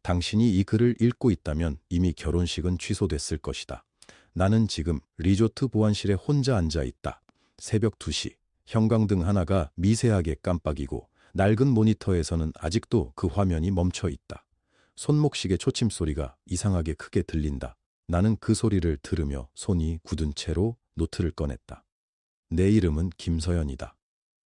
당신이 이 글을 읽고 있다면 이미 결혼식은 취소됐을 것이다. 나는 지금 리조트 보안실에 혼자 앉아 있다. 새벽 2시. 형광등 하나가 미세하게 깜빡이고 낡은 모니터에서는 아직도 그 화면이 멈춰 있다. 손목시계 초침 소리가 이상하게 크게 들린다. 나는 그 소리를 들으며 손이 굳은 채로 노트를 꺼냈다. 내 이름은 김서연이다.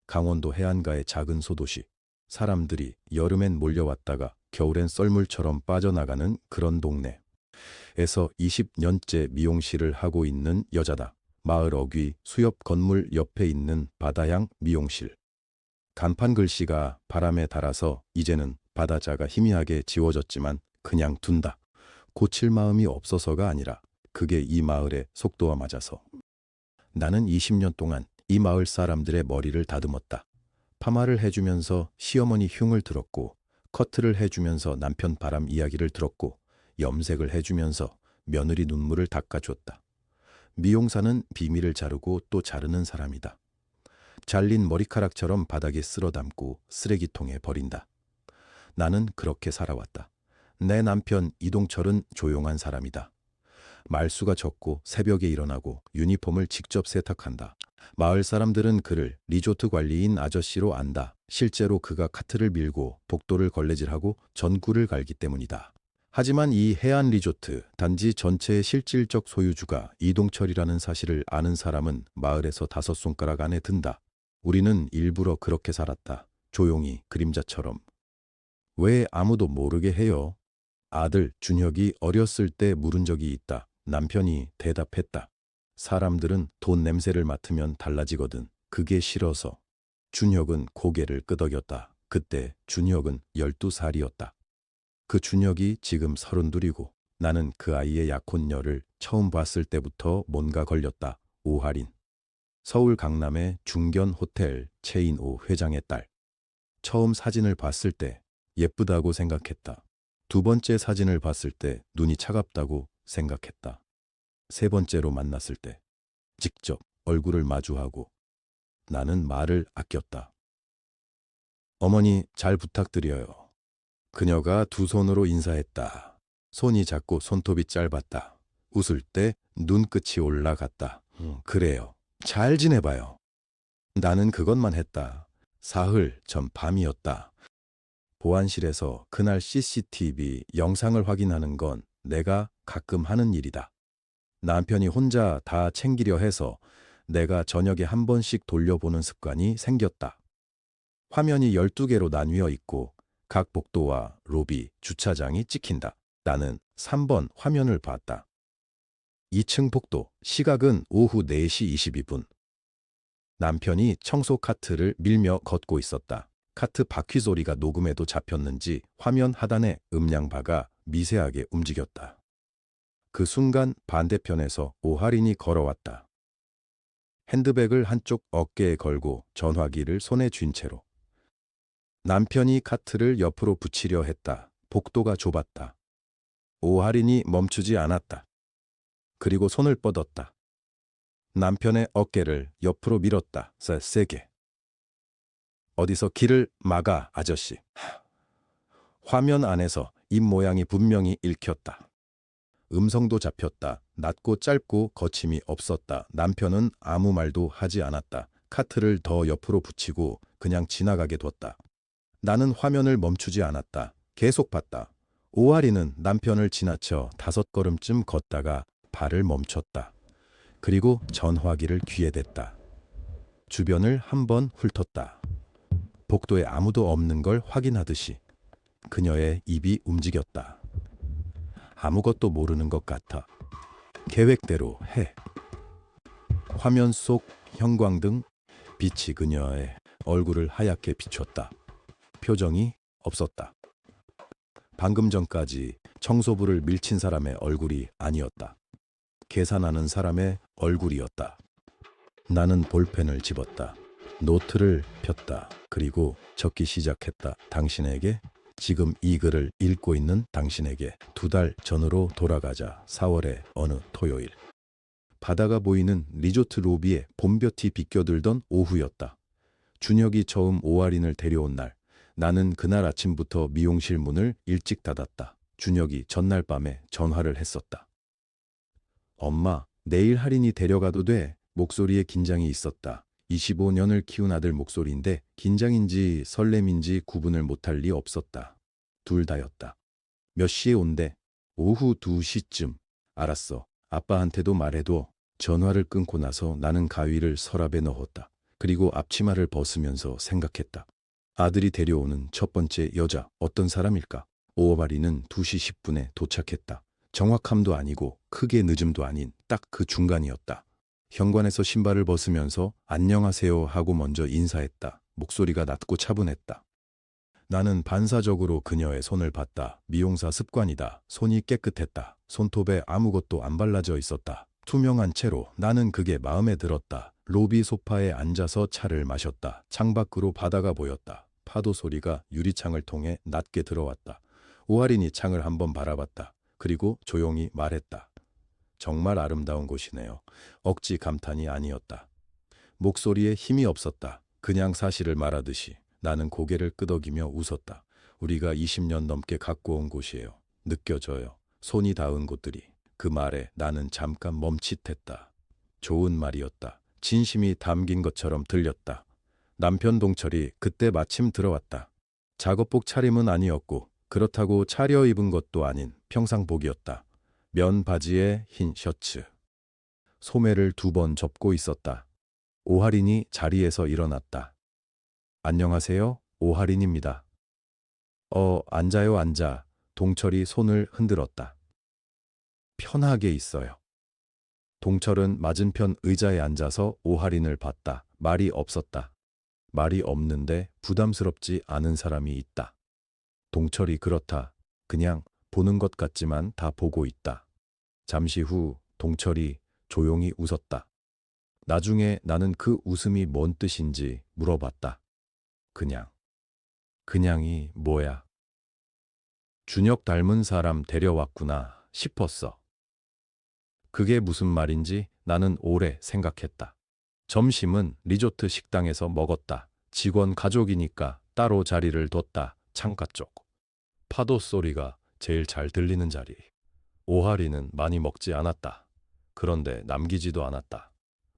강원도 해안가의 작은 소도시. 사람들이 여름엔 몰려왔다가 겨울엔 썰물처럼 빠져나가는 그런 동네에서 20년째 미용실을 하고 있는 여자다. 마을 어귀 수협 건물 옆에 있는 바다향 미용실. 간판 글씨가 바람에 달아서 이제는 바다자가 희미하게 지워졌지만 그냥 둔다. 고칠 마음이 없어서가 아니라 그게 이 마을의 속도와 맞아서. 나는 20년 동안 이 마을 사람들의 머리를 다듬었다. 파마를 해주면서 시어머니 흉을 들었고, 커트를 해주면서 남편 바람 이야기를 들었고, 염색을 해주면서 며느리 눈물을 닦아줬다. 미용사는 비밀을 자르고 또 자르는 사람이다. 잘린 머리카락처럼 바닥에 쓸어 담고 쓰레기통에 버린다. 나는 그렇게 살아왔다. 내 남편 이동철은 조용한 사람이다. 말수가 적고 새벽에 일어나고 유니폼을 직접 세탁한다. 마을 사람들은 그를 리조트 관리인 아저씨로 안다. 실제로 그가 카트를 밀고 복도를 걸레질하고 전구를 갈기 때문이다. 하지만 이 해안 리조트 단지 전체의 실질적 소유주가 이동철이라는 사실을 아는 사람은 마을에서 5손가락 안에 든다. 우리는 일부러 그렇게 살았다. 조용히 그림자처럼. 왜 아무도 모르게 해요? 아들 준혁이 어렸을 때 물은 적이 있다. 남편이 대답했다. 사람들은 돈 냄새를 맡으면 달라지거든. 그게 싫어서. 준혁은 고개를 끄덕였다. 그때 준혁은 12살이었다. 그 준혁이 지금 32이고 나는 그 아이의 약혼녀를 처음 봤을 때부터 뭔가 걸렸다. 오하린. 서울 강남의 중견 호텔 체인오 회장의 딸. 처음 사진을 봤을 때 예쁘다고 생각했다. 두 번째 사진을 봤을 때 눈이 차갑다고 생각했다. 세 번째로 만났을 때 직접 얼굴을 마주하고 나는 말을 아꼈다. 어머니 잘 부탁드려요. 그녀가 두 손으로 인사했다. 손이 작고 손톱이 짧았다. 웃을 때 눈끝이 올라갔다. 그래요. 잘 지내봐요. 나는 그것만 했다. 사흘 전 밤이었다. 보안실에서 그날 CCTV 영상을 확인하는 건 내가 가끔 하는 일이다. 남편이 혼자 다 챙기려 해서 내가 저녁에 한 번씩 돌려보는 습관이 생겼다. 화면이 12개로 나뉘어 있고 각 복도와 로비, 주차장이 찍힌다. 나는 3번 화면을 봤다. 2층 복도, 시각은 오후 4시 22분. 남편이 청소 카트를 밀며 걷고 있었다. 카트 바퀴 소리가 녹음에도 잡혔는지 화면 하단의 음량바가 미세하게 움직였다. 그 순간 반대편에서 오하린이 걸어왔다. 핸드백을 한쪽 어깨에 걸고 전화기를 손에 쥔 채로. 남편이 카트를 옆으로 붙이려 했다. 복도가 좁았다. 오하린이 멈추지 않았다. 그리고 손을 뻗었다. 남편의 어깨를 옆으로 밀었다. 세게. 어디서 길을 막아, 아저씨. 화면 안에서 입 모양이 분명히 읽혔다. 음성도 잡혔다. 낮고 짧고 거침이 없었다. 남편은 아무 말도 하지 않았다. 카트를 더 옆으로 붙이고 그냥 지나가게 뒀다. 나는 화면을 멈추지 않았다. 계속 봤다. 오하리는 남편을 지나쳐 5걸음쯤 걷다가 발을 멈췄다. 그리고 전화기를 귀에 댔다. 주변을 한번 훑었다. 복도에 아무도 없는 걸 확인하듯이 그녀의 입이 움직였다. 아무것도 모르는 것 같아. 계획대로 해. 화면 속 형광등 빛이 그녀의 얼굴을 하얗게 비췄다. 표정이 없었다. 방금 전까지 청소부를 밀친 사람의 얼굴이 아니었다. 계산하는 사람의 얼굴이었다. 나는 볼펜을 집었다. 노트를 폈다. 그리고 적기 시작했다. 당신에게, 지금 이 글을 읽고 있는 당신에게 2달 전으로 돌아가자. 4월의 어느 토요일. 바다가 보이는 리조트 로비에 봄볕이 비껴들던 오후였다. 준혁이 처음 오하린을 데려온 날. 나는 그날 아침부터 미용실 문을 일찍 닫았다. 준혁이 전날 밤에 전화를 했었다. 엄마, 내일 할인이 데려가도 돼. 목소리에 긴장이 있었다. 25년을 키운 아들 목소리인데 긴장인지 설렘인지 구분을 못할 리 없었다. 둘 다였다. 몇 시에 온대? 오후 2시쯤. 알았어. 아빠한테도 말해도. 전화를 끊고 나서 나는 가위를 서랍에 넣었다. 그리고 앞치마를 벗으면서 생각했다. 아들이 데려오는 첫 번째 여자 어떤 사람일까? 오어바리는 2시 10분에 도착했다. 정확함도 아니고 크게 늦음도 아닌 딱 그 중간이었다. 현관에서 신발을 벗으면서 안녕하세요 하고 먼저 인사했다. 목소리가 낮고 차분했다. 나는 반사적으로 그녀의 손을 봤다. 미용사 습관이다. 손이 깨끗했다. 손톱에 아무것도 안 발라져 있었다. 투명한 채로. 나는 그게 마음에 들었다. 로비 소파에 앉아서 차를 마셨다. 창밖으로 바다가 보였다. 파도 소리가 유리창을 통해 낮게 들어왔다. 오하린이 창을 한번 바라봤다. 그리고 조용히 말했다. 정말 아름다운 곳이네요. 억지 감탄이 아니었다. 목소리에 힘이 없었다. 그냥 사실을 말하듯이. 나는 고개를 끄덕이며 웃었다. 우리가 20년 넘게 갖고 온 곳이에요. 느껴져요. 손이 닿은 곳들이. 그 말에 나는 잠깐 멈칫했다. 좋은 말이었다. 진심이 담긴 것처럼 들렸다. 남편 동철이 그때 마침 들어왔다. 작업복 차림은 아니었고 그렇다고 차려입은 것도 아닌 평상복이었다. 면 바지에 흰 셔츠. 소매를 2번 접고 있었다. 오하린이 자리에서 일어났다. 안녕하세요. 오하린입니다. 앉아요, 앉아. 동철이 손을 흔들었다. 편하게 있어요. 동철은 맞은편 의자에 앉아서 오하린을 봤다. 말이 없었다. 말이 없는데 부담스럽지 않은 사람이 있다. 동철이 그렇다. 그냥 보는 것 같지만 다 보고 있다. 잠시 후 동철이 조용히 웃었다. 나중에 나는 그 웃음이 뭔 뜻인지 물어봤다. 그냥이 뭐야? 준혁 닮은 사람 데려왔구나 싶었어. 그게 무슨 말인지 나는 오래 생각했다. 점심은 리조트 식당에서 먹었다. 직원 가족이니까 따로 자리를 뒀다. 창가 쪽. 파도 소리가 제일 잘 들리는 자리. 오하리는 많이 먹지 않았다. 그런데 남기지도 않았다.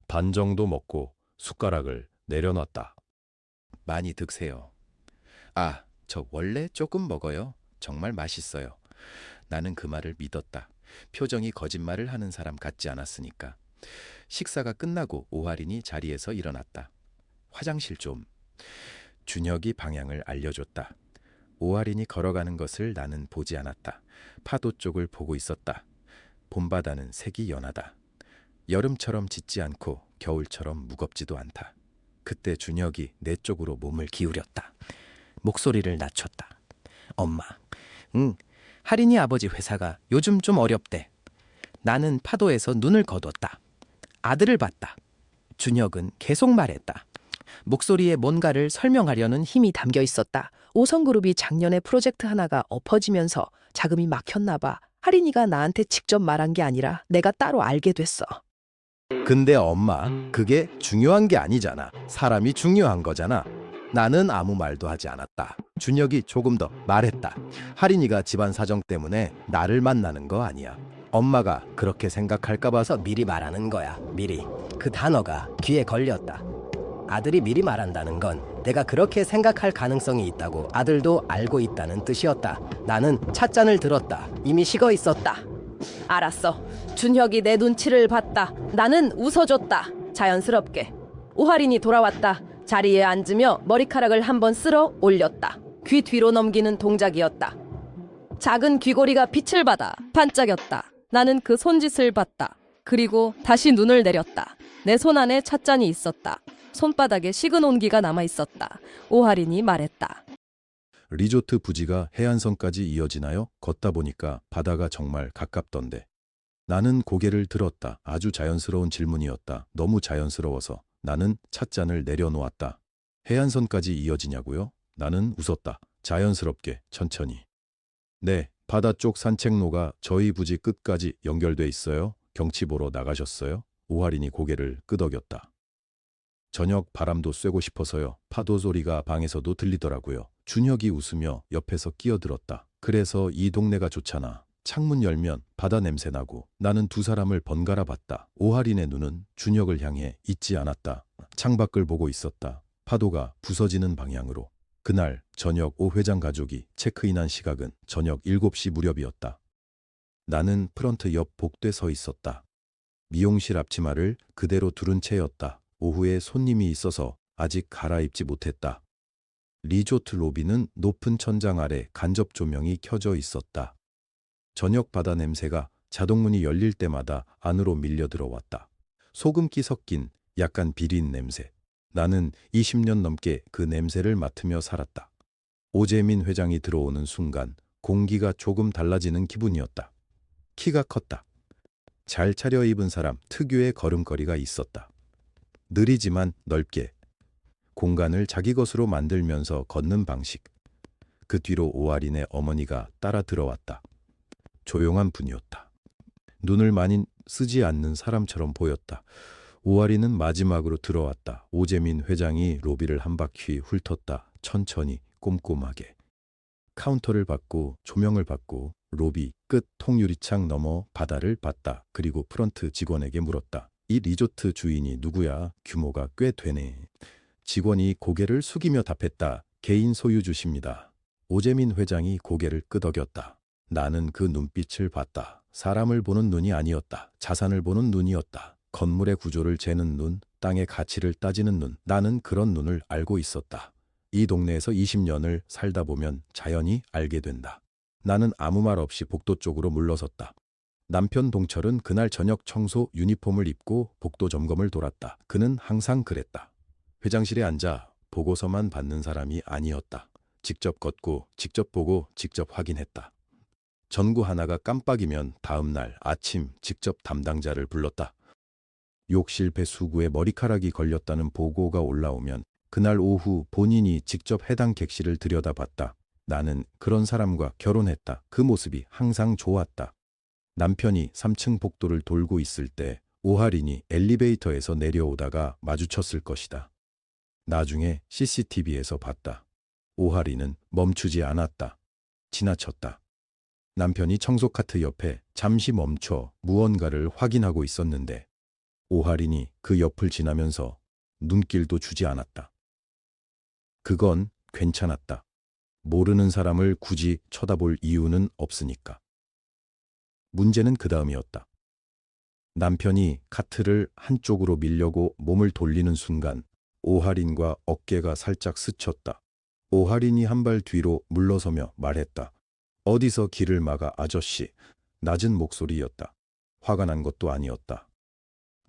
반 정도 먹고 숟가락을 내려놨다. 많이 드세요. 아, 저 원래 조금 먹어요. 정말 맛있어요. 나는 그 말을 믿었다. 표정이 거짓말을 하는 사람 같지 않았으니까. 식사가 끝나고 오하린이 자리에서 일어났다. 화장실 좀. 준혁이 방향을 알려줬다. 오하린이 걸어가는 것을 나는 보지 않았다. 파도 쪽을 보고 있었다. 봄바다는 색이 연하다. 여름처럼 짙지 않고 겨울처럼 무겁지도 않다. 그때 준혁이 내 쪽으로 몸을 기울였다. 목소리를 낮췄다. 엄마, 하린이 아버지 회사가 요즘 좀 어렵대. 나는 파도에서 눈을 거뒀다. 아들을 봤다. 준혁은 계속 말했다. 목소리에 뭔가를 설명하려는 힘이 담겨 있었다. 오성그룹이 작년에 프로젝트 하나가 엎어지면서 자금이 막혔나 봐. 하린이가 나한테 직접 말한 게 아니라 내가 따로 알게 됐어. 근데 엄마, 그게 중요한 게 아니잖아. 사람이 중요한 거잖아. 나는 아무 말도 하지 않았다. 준혁이 조금 더 말했다. 하린이가 집안 사정 때문에 나를 만나는 거 아니야. 엄마가 그렇게 생각할까 봐서 미리 말하는 거야. 미리. 그 단어가 귀에 걸렸다. 아들이 미리 말한다는 건 내가 그렇게 생각할 가능성이 있다고 아들도 알고 있다는 뜻이었다. 나는 찻잔을 들었다. 이미 식어 있었다. 알았어. 준혁이 내 눈치를 봤다. 나는 웃어줬다. 자연스럽게. 오하린이 돌아왔다. 자리에 앉으며 머리카락을 한번 쓸어 올렸다. 귀 뒤로 넘기는 동작이었다. 작은 귀고리가 빛을 받아 반짝였다. 나는 그 손짓을 봤다. 그리고 다시 눈을 내렸다. 내 손 안에 찻잔이 있었다. 손바닥에 식은 온기가 남아 있었다. 오하린이 말했다. 리조트 부지가 해안선까지 이어지나요? 걷다 보니까 바다가 정말 가깝던데. 나는 고개를 들었다. 아주 자연스러운 질문이었다. 너무 자연스러워서 나는 찻잔을 내려놓았다. 해안선까지 이어지냐고요? 나는 웃었다. 자연스럽게, 천천히. 네, 바다 쪽 산책로가 저희 부지 끝까지 연결돼 있어요. 경치 보러 나가셨어요? 오하린이 고개를 끄덕였다. 저녁 바람도 쐬고 싶어서요. 파도 소리가 방에서도 들리더라고요. 준혁이 웃으며 옆에서 끼어들었다. 그래서 이 동네가 좋잖아. 창문 열면 바다 냄새 나고. 나는 두 사람을 번갈아 봤다. 오하린의 눈은 준혁을 향해 있지 않았다. 창밖을 보고 있었다. 파도가 부서지는 방향으로. 그날 저녁 오 회장 가족이 체크인한 시각은 저녁 7시 무렵이었다. 나는 프런트 옆 복도에 서 있었다. 미용실 앞치마를 그대로 두른 채였다. 오후에 손님이 있어서 아직 갈아입지 못했다. 리조트 로비는 높은 천장 아래 간접 조명이 켜져 있었다. 저녁 바다 냄새가 자동문이 열릴 때마다 안으로 밀려 들어왔다. 소금기 섞인 약간 비린 냄새. 나는 20년 넘게 그 냄새를 맡으며 살았다. 오재민 회장이 들어오는 순간 공기가 조금 달라지는 기분이었다. 키가 컸다. 잘 차려입은 사람 특유의 걸음걸이가 있었다. 느리지만 넓게. 공간을 자기 것으로 만들면서 걷는 방식. 그 뒤로 오하린의 어머니가 따라 들어왔다. 조용한 분이었다. 눈을 많이 쓰지 않는 사람처럼 보였다. 오하린은 마지막으로 들어왔다. 오재민 회장이 로비를 한 바퀴 훑었다. 천천히 꼼꼼하게. 카운터를 받고 조명을 받고 로비 끝 통유리창 너머 바다를 봤다. 그리고 프런트 직원에게 물었다. 이 리조트 주인이 누구야? 규모가 꽤 되네. 직원이 고개를 숙이며 답했다. 개인 소유주십니다. 오재민 회장이 고개를 끄덕였다. 나는 그 눈빛을 봤다. 사람을 보는 눈이 아니었다. 자산을 보는 눈이었다. 건물의 구조를 재는 눈, 땅의 가치를 따지는 눈. 나는 그런 눈을 알고 있었다. 이 동네에서 20년을 살다 보면 자연히 알게 된다. 나는 아무 말 없이 복도 쪽으로 물러섰다. 남편 동철은 그날 저녁 청소 유니폼을 입고 복도 점검을 돌았다. 그는 항상 그랬다. 회장실에 앉아 보고서만 받는 사람이 아니었다. 직접 걷고 직접 보고 직접 확인했다. 전구 하나가 깜빡이면 다음 날 아침 직접 담당자를 불렀다. 욕실 배수구에 머리카락이 걸렸다는 보고가 올라오면 그날 오후 본인이 직접 해당 객실을 들여다봤다. 나는 그런 사람과 결혼했다. 그 모습이 항상 좋았다. 남편이 3층 복도를 돌고 있을 때 오하린이 엘리베이터에서 내려오다가 마주쳤을 것이다. 나중에 CCTV에서 봤다. 오하린은 멈추지 않았다. 지나쳤다. 남편이 청소 카트 옆에 잠시 멈춰 무언가를 확인하고 있었는데 오하린이 그 옆을 지나면서 눈길도 주지 않았다. 그건 괜찮았다. 모르는 사람을 굳이 쳐다볼 이유는 없으니까. 문제는 그 다음이었다. 남편이 카트를 한쪽으로 밀려고 몸을 돌리는 순간 오하린과 어깨가 살짝 스쳤다. 오하린이 한 발 뒤로 물러서며 말했다. 어디서 길을 막아 아저씨. 낮은 목소리였다. 화가 난 것도 아니었다.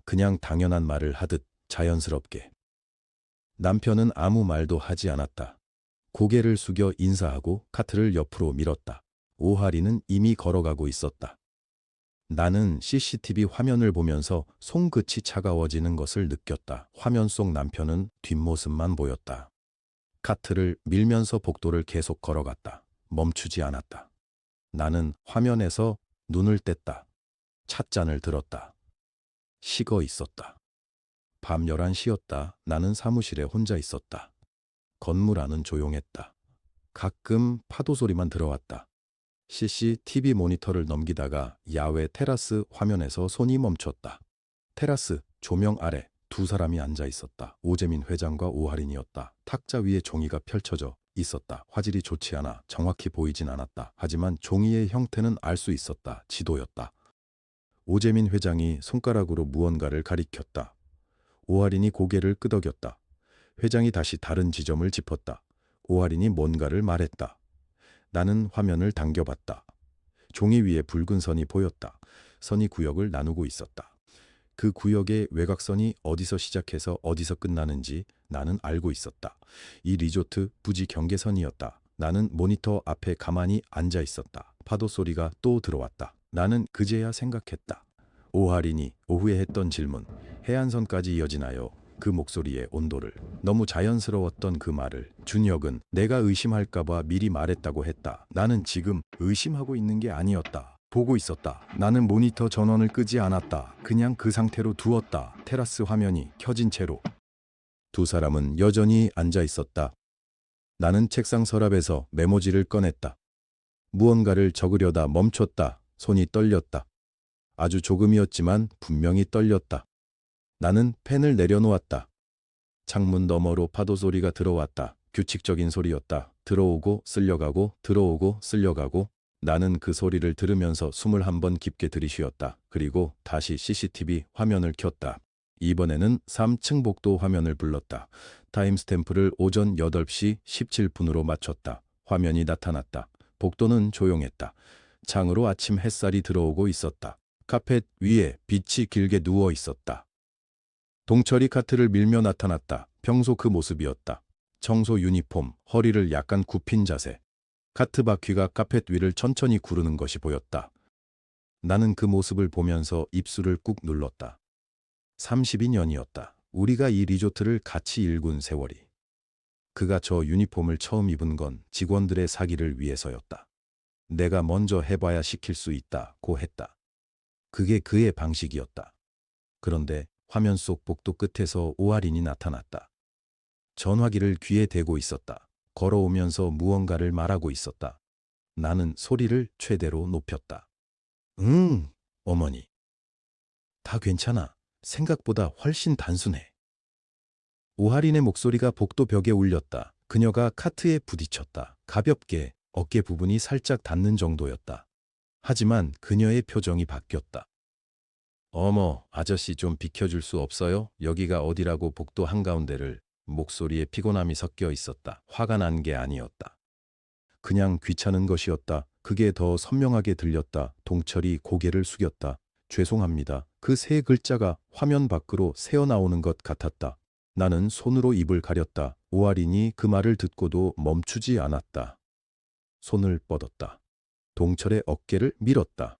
그냥 당연한 말을 하듯 자연스럽게. 남편은 아무 말도 하지 않았다. 고개를 숙여 인사하고 카트를 옆으로 밀었다. 오하린은 이미 걸어가고 있었다. 나는 CCTV 화면을 보면서 손끝이 차가워지는 것을 느꼈다. 화면 속 남편은 뒷모습만 보였다. 카트를 밀면서 복도를 계속 걸어갔다. 멈추지 않았다. 나는 화면에서 눈을 뗐다. 찻잔을 들었다. 식어 있었다. 밤 11시였다. 나는 사무실에 혼자 있었다. 건물 안은 조용했다. 가끔 파도 소리만 들어왔다. CCTV 모니터를 넘기다가 야외 테라스 화면에서 손이 멈췄다. 테라스 조명 아래 두 사람이 앉아 있었다. 오재민 회장과 오하린이었다. 탁자 위에 종이가 펼쳐져 있었다. 화질이 좋지 않아 정확히 보이진 않았다. 하지만 종이의 형태는 알 수 있었다. 지도였다. 오재민 회장이 손가락으로 무언가를 가리켰다. 오하린이 고개를 끄덕였다. 회장이 다시 다른 지점을 짚었다. 오하린이 뭔가를 말했다. 나는 화면을 당겨봤다. 종이 위에 붉은 선이 보였다. 선이 구역을 나누고 있었다. 그 구역의 외곽선이 어디서 시작해서 어디서 끝나는지 나는 알고 있었다. 이 리조트 부지 경계선이었다. 나는 모니터 앞에 가만히 앉아 있었다. 파도 소리가 또 들어왔다. 나는 그제야 생각했다. 오하린이 오후에 했던 질문, 해안선까지 이어지나요? 그 목소리의 온도를, 너무 자연스러웠던 그 말을. 준혁은 내가 의심할까봐 미리 말했다고 했다. 나는 지금 의심하고 있는 게 아니었다. 보고 있었다. 나는 모니터 전원을 끄지 않았다. 그냥 그 상태로 두었다. 테라스 화면이 켜진 채로. 두 사람은 여전히 앉아 있었다. 나는 책상 서랍에서 메모지를 꺼냈다. 무언가를 적으려다 멈췄다. 손이 떨렸다. 아주 조금이었지만 분명히 떨렸다. 나는 펜을 내려놓았다. 창문 너머로 파도 소리가 들어왔다. 규칙적인 소리였다. 들어오고 쓸려가고 들어오고 쓸려가고. 나는 그 소리를 들으면서 숨을 한 번 깊게 들이쉬었다. 그리고 다시 CCTV 화면을 켰다. 이번에는 3층 복도 화면을 불렀다. 타임스탬프를 오전 8시 17분으로 맞췄다. 화면이 나타났다. 복도는 조용했다. 창으로 아침 햇살이 들어오고 있었다. 카펫 위에 빛이 길게 누워 있었다. 동철이 카트를 밀며 나타났다. 평소 그 모습이었다. 청소 유니폼, 허리를 약간 굽힌 자세. 카트 바퀴가 카펫 위를 천천히 구르는 것이 보였다. 나는 그 모습을 보면서 입술을 꾹 눌렀다. 32년이었다. 우리가 이 리조트를 같이 일군 세월이. 그가 저 유니폼을 처음 입은 건 직원들의 사기를 위해서였다. 내가 먼저 해봐야 시킬 수 있다고 했다. 그게 그의 방식이었다. 그런데 화면 속 복도 끝에서 오아린이 나타났다. 전화기를 귀에 대고 있었다. 걸어오면서 무언가를 말하고 있었다. 나는 소리를 최대로 높였다. 어머니. 다 괜찮아. 생각보다 훨씬 단순해. 오하린의 목소리가 복도 벽에 울렸다. 그녀가 카트에 부딪혔다. 가볍게 어깨 부분이 살짝 닿는 정도였다. 하지만 그녀의 표정이 바뀌었다. 어머, 아저씨 좀 비켜줄 수 없어요? 여기가 어디라고. 복도 한가운데를. 목소리에 피곤함이 섞여 있었다. 화가 난 게 아니었다. 그냥 귀찮은 것이었다. 그게 더 선명하게 들렸다. 동철이 고개를 숙였다. 죄송합니다. 그 세 글자가 화면 밖으로 새어나오는 것 같았다. 나는 손으로 입을 가렸다. 오아린이 그 말을 듣고도 멈추지 않았다. 손을 뻗었다. 동철의 어깨를 밀었다.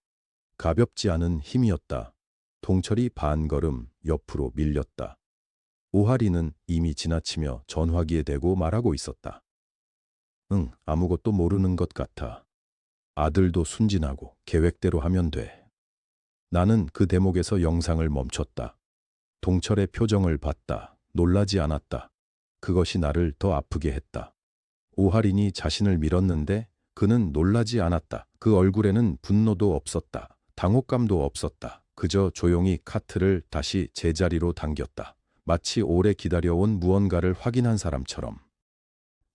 가볍지 않은 힘이었다. 동철이 반걸음 옆으로 밀렸다. 오하리는 이미 지나치며 전화기에 대고 말하고 있었다. 응, 아무것도 모르는 것 같아. 아들도 순진하고 계획대로 하면 돼. 나는 그 대목에서 영상을 멈췄다. 동철의 표정을 봤다. 놀라지 않았다. 그것이 나를 더 아프게 했다. 오하린이 자신을 밀었는데 그는 놀라지 않았다. 그 얼굴에는 분노도 없었다. 당혹감도 없었다. 그저 조용히 카트를 다시 제자리로 당겼다. 마치 오래 기다려온 무언가를 확인한 사람처럼.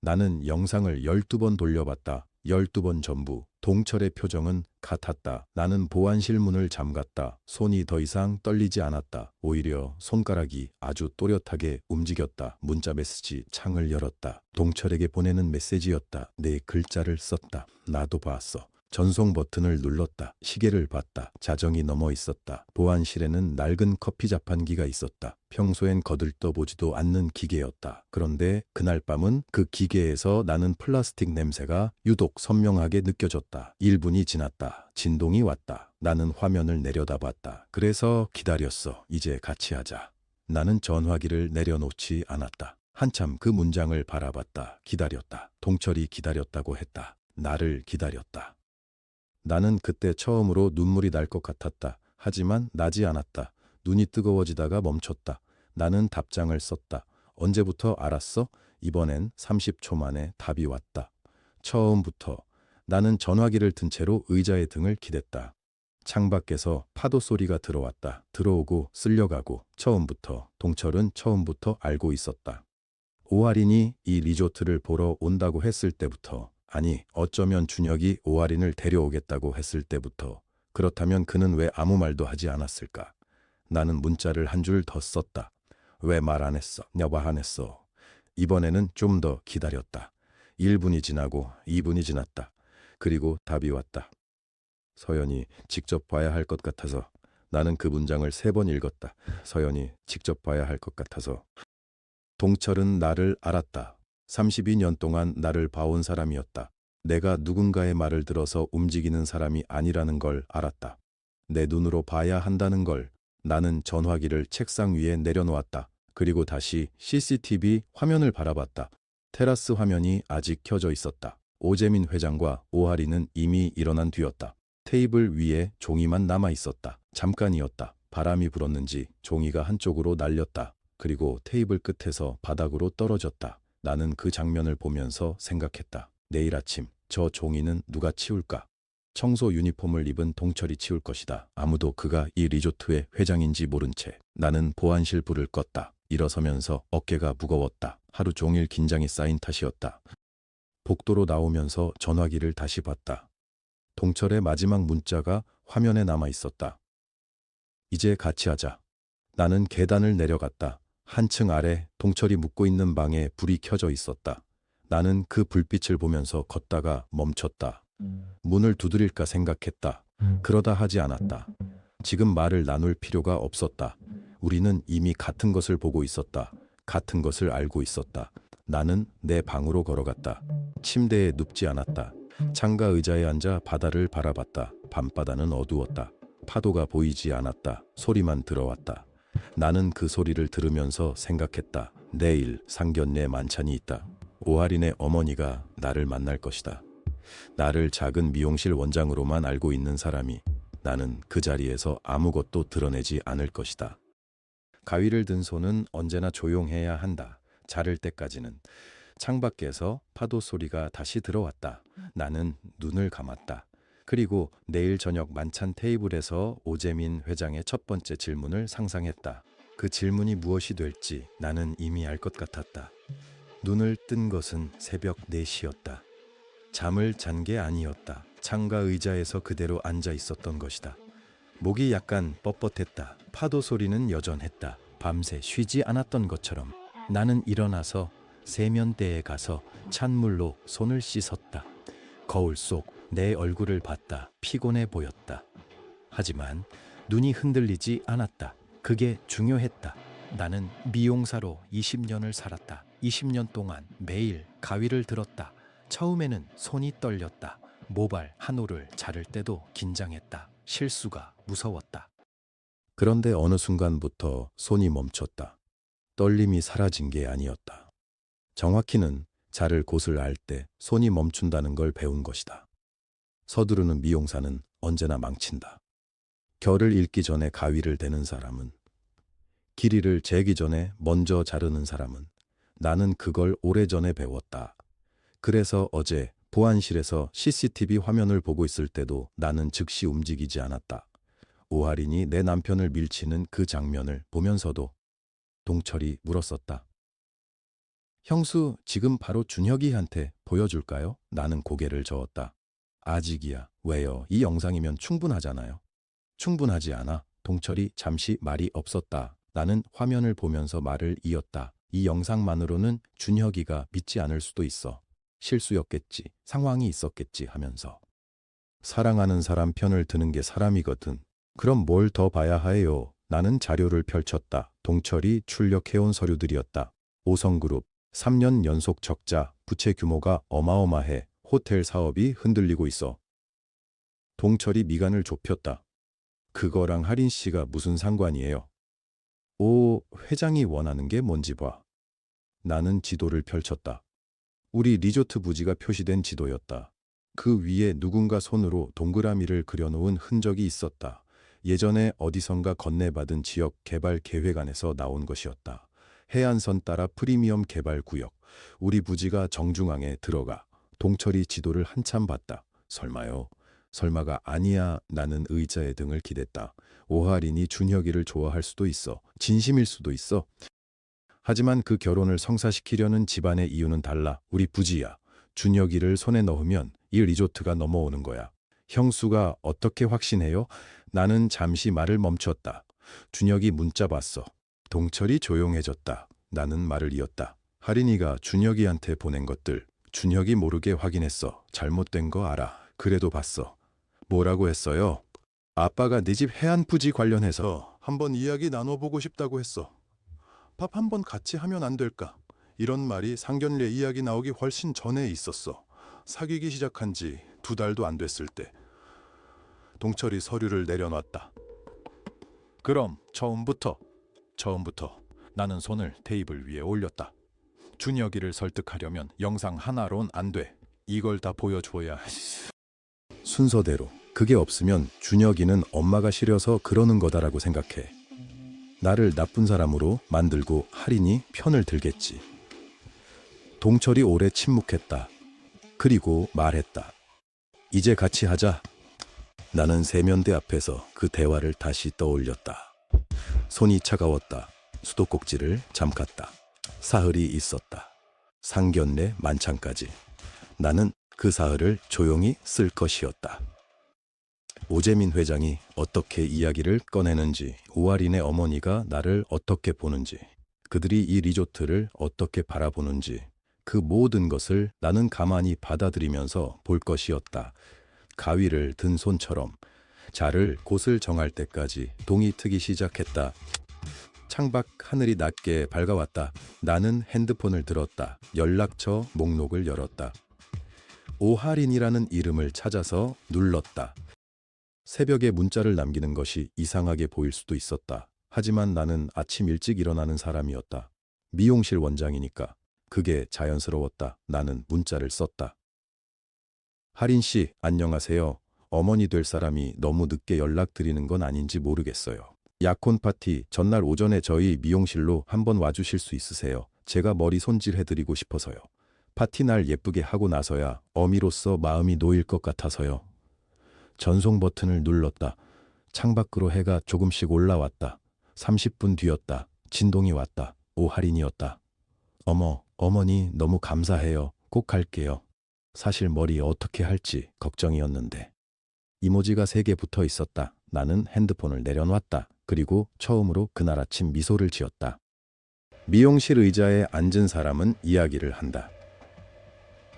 나는 영상을 12번 돌려봤다. 12번 전부. 동철의 표정은 같았다. 나는 보안실 문을 잠갔다. 손이 더 이상 떨리지 않았다. 오히려 손가락이 아주 또렷하게 움직였다. 문자 메시지 창을 열었다. 동철에게 보내는 메시지였다. 네 글자를 썼다. 나도 봤어. 전송 버튼을 눌렀다. 시계를 봤다. 자정이 넘어 있었다. 보안실에는 낡은 커피 자판기가 있었다. 평소엔 거들떠보지도 않는 기계였다. 그런데 그날 밤은 그 기계에서 나는 플라스틱 냄새가 유독 선명하게 느껴졌다. 1분이 지났다. 진동이 왔다. 나는 화면을 내려다봤다. 그래서 기다렸어. 이제 같이 하자. 나는 전화기를 내려놓지 않았다. 한참 그 문장을 바라봤다. 기다렸다. 동철이 기다렸다고 했다. 나를 기다렸다. 나는 그때 처음으로 눈물이 날 것 같았다. 하지만 나지 않았다. 눈이 뜨거워지다가 멈췄다. 나는 답장을 썼다. 언제부터 알았어? 이번엔 30초 만에 답이 왔다. 처음부터. 나는 전화기를 든 채로 의자의 등을 기댔다. 창밖에서 파도 소리가 들어왔다. 들어오고 쓸려가고. 처음부터. 동철은 처음부터 알고 있었다. 오아린이 이 리조트를 보러 온다고 했을 때부터. 아니, 어쩌면 준혁이 오아린을 데려오겠다고 했을 때부터. 그렇다면 그는 왜 아무 말도 하지 않았을까? 나는 문자를 한 줄 더 썼다. 왜 말 안 했어? 여봐 안 했어. 이번에는 좀 더 기다렸다. 1분이 지나고 2분이 지났다. 그리고 답이 왔다. 서연이 직접 봐야 할 것 같아서. 나는 그 문장을 3번 읽었다. 서연이 직접 봐야 할 것 같아서. 동철은 나를 알았다. 32년 동안 나를 봐온 사람이었다. 내가 누군가의 말을 들어서 움직이는 사람이 아니라는 걸 알았다. 내 눈으로 봐야 한다는 걸. 나는 전화기를 책상 위에 내려놓았다. 그리고 다시 CCTV 화면을 바라봤다. 테라스 화면이 아직 켜져 있었다. 오재민 회장과 오하리는 이미 일어난 뒤였다. 테이블 위에 종이만 남아 있었다. 잠깐이었다. 바람이 불었는지 종이가 한쪽으로 날렸다. 그리고 테이블 끝에서 바닥으로 떨어졌다. 나는 그 장면을 보면서 생각했다. 내일 아침 저 종이는 누가 치울까? 청소 유니폼을 입은 동철이 치울 것이다. 아무도 그가 이 리조트의 회장인지 모른 채. 나는 보안실 불을 껐다. 일어서면서 어깨가 무거웠다. 하루 종일 긴장이 쌓인 탓이었다. 복도로 나오면서 전화기를 다시 봤다. 동철의 마지막 문자가 화면에 남아 있었다. 이제 같이 하자. 나는 계단을 내려갔다. 한층 아래 동철이 묵고 있는 방에 불이 켜져 있었다. 나는 그 불빛을 보면서 걷다가 멈췄다. 문을 두드릴까 생각했다. 그러다 하지 않았다. 지금 말을 나눌 필요가 없었다. 우리는 이미 같은 것을 보고 있었다. 같은 것을 알고 있었다. 나는 내 방으로 걸어갔다. 침대에 눕지 않았다. 창가 의자에 앉아 바다를 바라봤다. 밤바다는 어두웠다. 파도가 보이지 않았다. 소리만 들어왔다. 나는 그 소리를 들으면서 생각했다. 내일 상견례 만찬이 있다. 오하린의 어머니가 나를 만날 것이다. 나를 작은 미용실 원장으로만 알고 있는 사람이 나는 그 자리에서 아무것도 드러내지 않을 것이다. 가위를 든 손은 언제나 조용해야 한다. 자를 때까지는. 창밖에서 파도 소리가 다시 들어왔다. 나는 눈을 감았다. 그리고 내일 저녁 만찬 테이블에서 오재민 회장의 첫 번째 질문을 상상했다. 그 질문이 무엇이 될지 나는 이미 알 것 같았다. 눈을 뜬 것은 새벽 4시였다. 잠을 잔 게 아니었다. 창가 의자에서 그대로 앉아 있었던 것이다. 목이 약간 뻣뻣했다. 파도 소리는 여전했다. 밤새 쉬지 않았던 것처럼. 나는 일어나서 세면대에 가서 찬물로 손을 씻었다. 거울 속 내 얼굴을 봤다. 피곤해 보였다. 하지만 눈이 흔들리지 않았다. 그게 중요했다. 나는 미용사로 20년을 살았다. 20년 동안 매일 가위를 들었다. 처음에는 손이 떨렸다. 모발 한 올을 자를 때도 긴장했다. 실수가 무서웠다. 그런데 어느 순간부터 손이 멈췄다. 떨림이 사라진 게 아니었다. 정확히는 자를 곳을 알 때 손이 멈춘다는 걸 배운 것이다. 서두르는 미용사는 언제나 망친다. 결을 읽기 전에 가위를 대는 사람은, 길이를 재기 전에 먼저 자르는 사람은, 나는 그걸 오래전에 배웠다. 그래서 어제 보안실에서 CCTV 화면을 보고 있을 때도 나는 즉시 움직이지 않았다. 오하린이 내 남편을 밀치는 그 장면을 보면서도. 동철이 물었었다. 형수, 지금 바로 준혁이한테 보여줄까요? 나는 고개를 저었다. 아직이야. 왜요? 이 영상이면 충분하잖아요. 충분하지 않아. 동철이 잠시 말이 없었다. 나는 화면을 보면서 말을 이었다. 이 영상만으로는 준혁이가 믿지 않을 수도 있어. 실수였겠지. 상황이 있었겠지 하면서. 사랑하는 사람 편을 드는 게 사람이거든. 그럼 뭘 더 봐야 해요? 나는 자료를 펼쳤다. 동철이 출력해온 서류들이었다. 5성그룹, 3년 연속 적자, 부채 규모가 어마어마해. 호텔 사업이 흔들리고 있어. 동철이 미간을 좁혔다. 그거랑 하린 씨가 무슨 상관이에요? 오, 회장이 원하는 게 뭔지 봐. 나는 지도를 펼쳤다. 우리 리조트 부지가 표시된 지도였다. 그 위에 누군가 손으로 동그라미를 그려놓은 흔적이 있었다. 예전에 어디선가 건네받은 지역 개발 계획안에서 나온 것이었다. 해안선 따라 프리미엄 개발 구역. 우리 부지가 정중앙에 들어가. 동철이 지도를 한참 봤다. 설마요? 설마가 아니야. 나는 의자의 등을 기댔다. 오하린이 준혁이를 좋아할 수도 있어. 진심일 수도 있어. 하지만 그 결혼을 성사시키려는 집안의 이유는 달라. 우리 부지야. 준혁이를 손에 넣으면 이 리조트가 넘어오는 거야. 형수가 어떻게 확신해요? 나는 잠시 말을 멈췄다. 준혁이 문자 봤어. 동철이 조용해졌다. 나는 말을 이었다. 하린이가 준혁이한테 보낸 것들. 준혁이 모르게 확인했어. 잘못된 거 알아. 그래도 봤어. 뭐라고 했어요? 아빠가 네 집 해안 부지 관련해서 한번 이야기 나눠보고 싶다고 했어. 밥 한번 같이 하면 안 될까? 이런 말이 상견례 이야기 나오기 훨씬 전에 있었어. 사귀기 시작한 지 2달도 안 됐을 때. 동철이 서류를 내려놨다. 그럼 처음부터 나는 손을 테이블 위에 올렸다. 준혁이를 설득하려면 영상 하나론 안 돼. 이걸 다 보여줘야. 순서대로. 그게 없으면 준혁이는 엄마가 싫어서 그러는 거다라고 생각해. 나를 나쁜 사람으로 만들고 하린이 편을 들겠지. 동철이 오래 침묵했다. 그리고 말했다. 이제 같이 하자. 나는 세면대 앞에서 그 대화를 다시 떠올렸다. 손이 차가웠다. 수도꼭지를 잠갔다. 사흘이 있었다. 상견례 만찬까지. 나는 그 사흘을 조용히 쓸 것이었다. 오재민 회장이 어떻게 이야기를 꺼내는지, 오하린의 어머니가 나를 어떻게 보는지, 그들이 이 리조트를 어떻게 바라보는지, 그 모든 것을 나는 가만히 받아들이면서 볼 것이었다. 가위를 든 손처럼 자를 곳을 정할 때까지 동이 트기 시작했다. 창밖 하늘이 낮게 밝아왔다. 나는 핸드폰을 들었다. 연락처 목록을 열었다. 오하린이라는 이름을 찾아서 눌렀다. 새벽에 문자를 남기는 것이 이상하게 보일 수도 있었다. 하지만 나는 아침 일찍 일어나는 사람이었다. 미용실 원장이니까 그게 자연스러웠다. 나는 문자를 썼다. 하린 씨, 안녕하세요. 어머니 될 사람이 너무 늦게 연락드리는 건 아닌지 모르겠어요. 약혼 파티 전날 오전에 저희 미용실로 한번 와주실 수 있으세요? 제가 머리 손질해드리고 싶어서요. 파티 날 예쁘게 하고 나서야 어미로서 마음이 놓일 것 같아서요. 전송 버튼을 눌렀다. 창밖으로 해가 조금씩 올라왔다. 30분 뒤였다. 진동이 왔다. 오하린이었다. 어머니 너무 감사해요. 꼭 갈게요. 사실 머리 어떻게 할지 걱정이었는데. 이모지가 3개 붙어 있었다. 나는 핸드폰을 내려놨다. 그리고 처음으로 그날 아침 미소를 지었다. 미용실 의자에 앉은 사람은 이야기를 한다.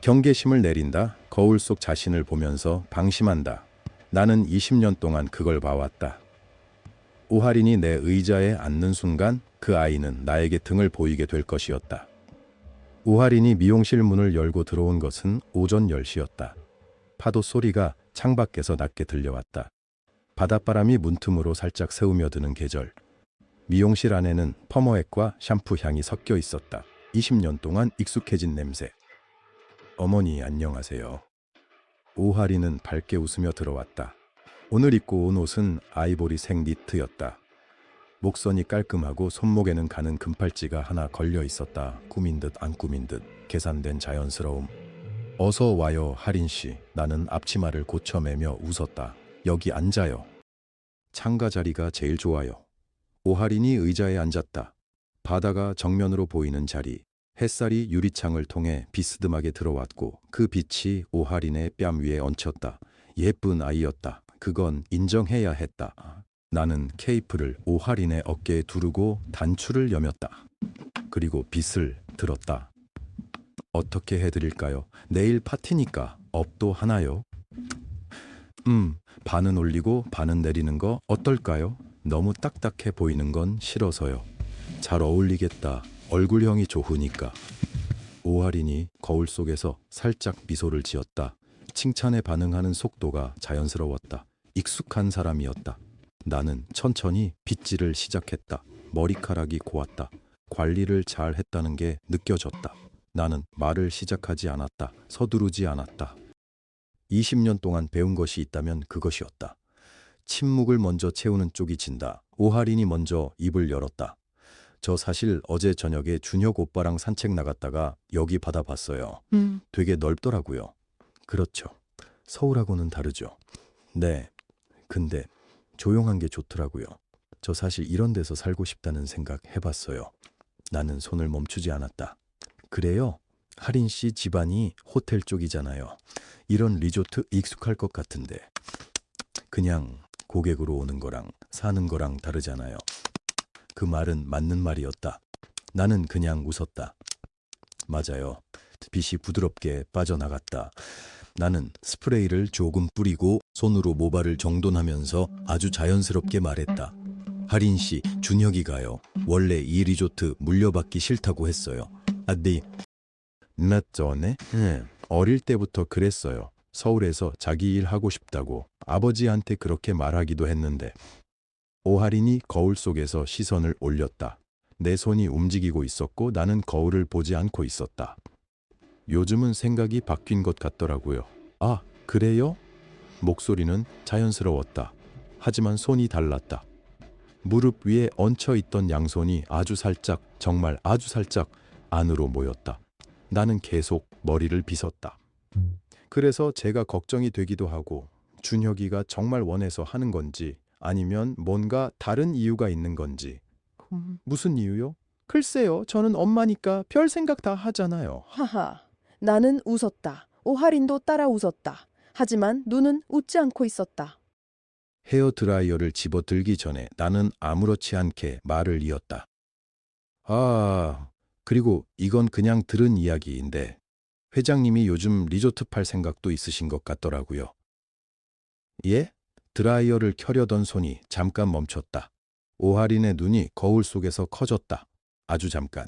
경계심을 내린다. 거울 속 자신을 보면서 방심한다. 나는 20년 동안 그걸 봐왔다. 오하린이 내 의자에 앉는 순간 그 아이는 나에게 등을 보이게 될 것이었다. 오하린이 미용실 문을 열고 들어온 것은 오전 10시였다. 파도 소리가 창밖에서 낮게 들려왔다. 바닷바람이 문틈으로 살짝 스며드는 계절. 미용실 안에는 펌어액과 샴푸 향이 섞여 있었다. 20년 동안 익숙해진 냄새. 어머니 안녕하세요. 오하린은 밝게 웃으며 들어왔다. 오늘 입고 온 옷은 아이보리색 니트였다. 목선이 깔끔하고 손목에는 가는 금팔찌가 하나 걸려 있었다. 꾸민 듯 안 꾸민 듯 계산된 자연스러움. 어서 와요 하린 씨. 나는 앞치마를 고쳐매며 웃었다. 여기 앉아요. 창가 자리가 제일 좋아요. 오하린이 의자에 앉았다. 바다가 정면으로 보이는 자리. 햇살이 유리창을 통해 비스듬하게 들어왔고 그 빛이 오하린의 뺨 위에 얹혔다. 예쁜 아이였다. 그건 인정해야 했다. 나는 케이프를 오하린의 어깨에 두르고 단추를 여몄다. 그리고 빗을 들었다. 어떻게 해드릴까요? 내일 파티니까 업도 하나요? 반은 올리고 반은 내리는 거 어떨까요? 너무 딱딱해 보이는 건 싫어서요. 잘 어울리겠다. 얼굴형이 좋으니까. 오하린이 거울 속에서 살짝 미소를 지었다. 칭찬에 반응하는 속도가 자연스러웠다. 익숙한 사람이었다. 나는 천천히 빗질을 시작했다. 머리카락이 고왔다. 관리를 잘 했다는 게 느껴졌다. 나는 말을 시작하지 않았다. 서두르지 않았다. 20년 동안 배운 것이 있다면 그것이었다. 침묵을 먼저 채우는 쪽이 진다. 오하린이 먼저 입을 열었다. 저 사실 어제 저녁에 준혁 오빠랑 산책 나갔다가 여기 바다 봤어요. 되게 넓더라고요. 그렇죠. 서울하고는 다르죠. 네. 근데 조용한 게 좋더라고요. 저 사실 이런 데서 살고 싶다는 생각 해봤어요. 나는 손을 멈추지 않았다. 그래요? 하린 씨 집안이 호텔 쪽이잖아요. 이런 리조트 익숙할 것 같은데. 그냥 고객으로 오는 거랑 사는 거랑 다르잖아요. 그 말은 맞는 말이었다. 나는 그냥 웃었다. 맞아요. 빛이 부드럽게 빠져나갔다. 나는 스프레이를 조금 뿌리고 손으로 모발을 정돈하면서 아주 자연스럽게 말했다. 하린 씨, 준혁이 가요. 원래 이 리조트 물려받기 싫다고 했어요. 몇 전에? 어릴 때부터 그랬어요. 서울에서 자기 일 하고 싶다고 아버지한테 그렇게 말하기도 했는데. 오하린이 거울 속에서 시선을 올렸다. 내 손이 움직이고 있었고 나는 거울을 보지 않고 있었다. 요즘은 생각이 바뀐 것 같더라고요. 아, 그래요? 목소리는 자연스러웠다. 하지만 손이 달랐다. 무릎 위에 얹혀있던 양손이 아주 살짝, 정말 아주 살짝 안으로 모였다. 나는 계속 머리를 빗었다. 그래서 제가 걱정이 되기도 하고 준혁이가 정말 원해서 하는 건지 아니면 뭔가 다른 이유가 있는 건지. 무슨 이유요? 글쎄요, 저는 엄마니까 별 생각 다 하잖아요. 하하. 나는 웃었다. 오하린도 따라 웃었다. 하지만 눈은 웃지 않고 있었다. 헤어드라이어를 집어들기 전에 나는 아무렇지 않게 말을 이었다. 아, 그리고 이건 그냥 들은 이야기인데 회장님이 요즘 리조트 팔 생각도 있으신 것 같더라고요. 예? 드라이어를 켜려던 손이 잠깐 멈췄다. 오하린의 눈이 거울 속에서 커졌다. 아주 잠깐.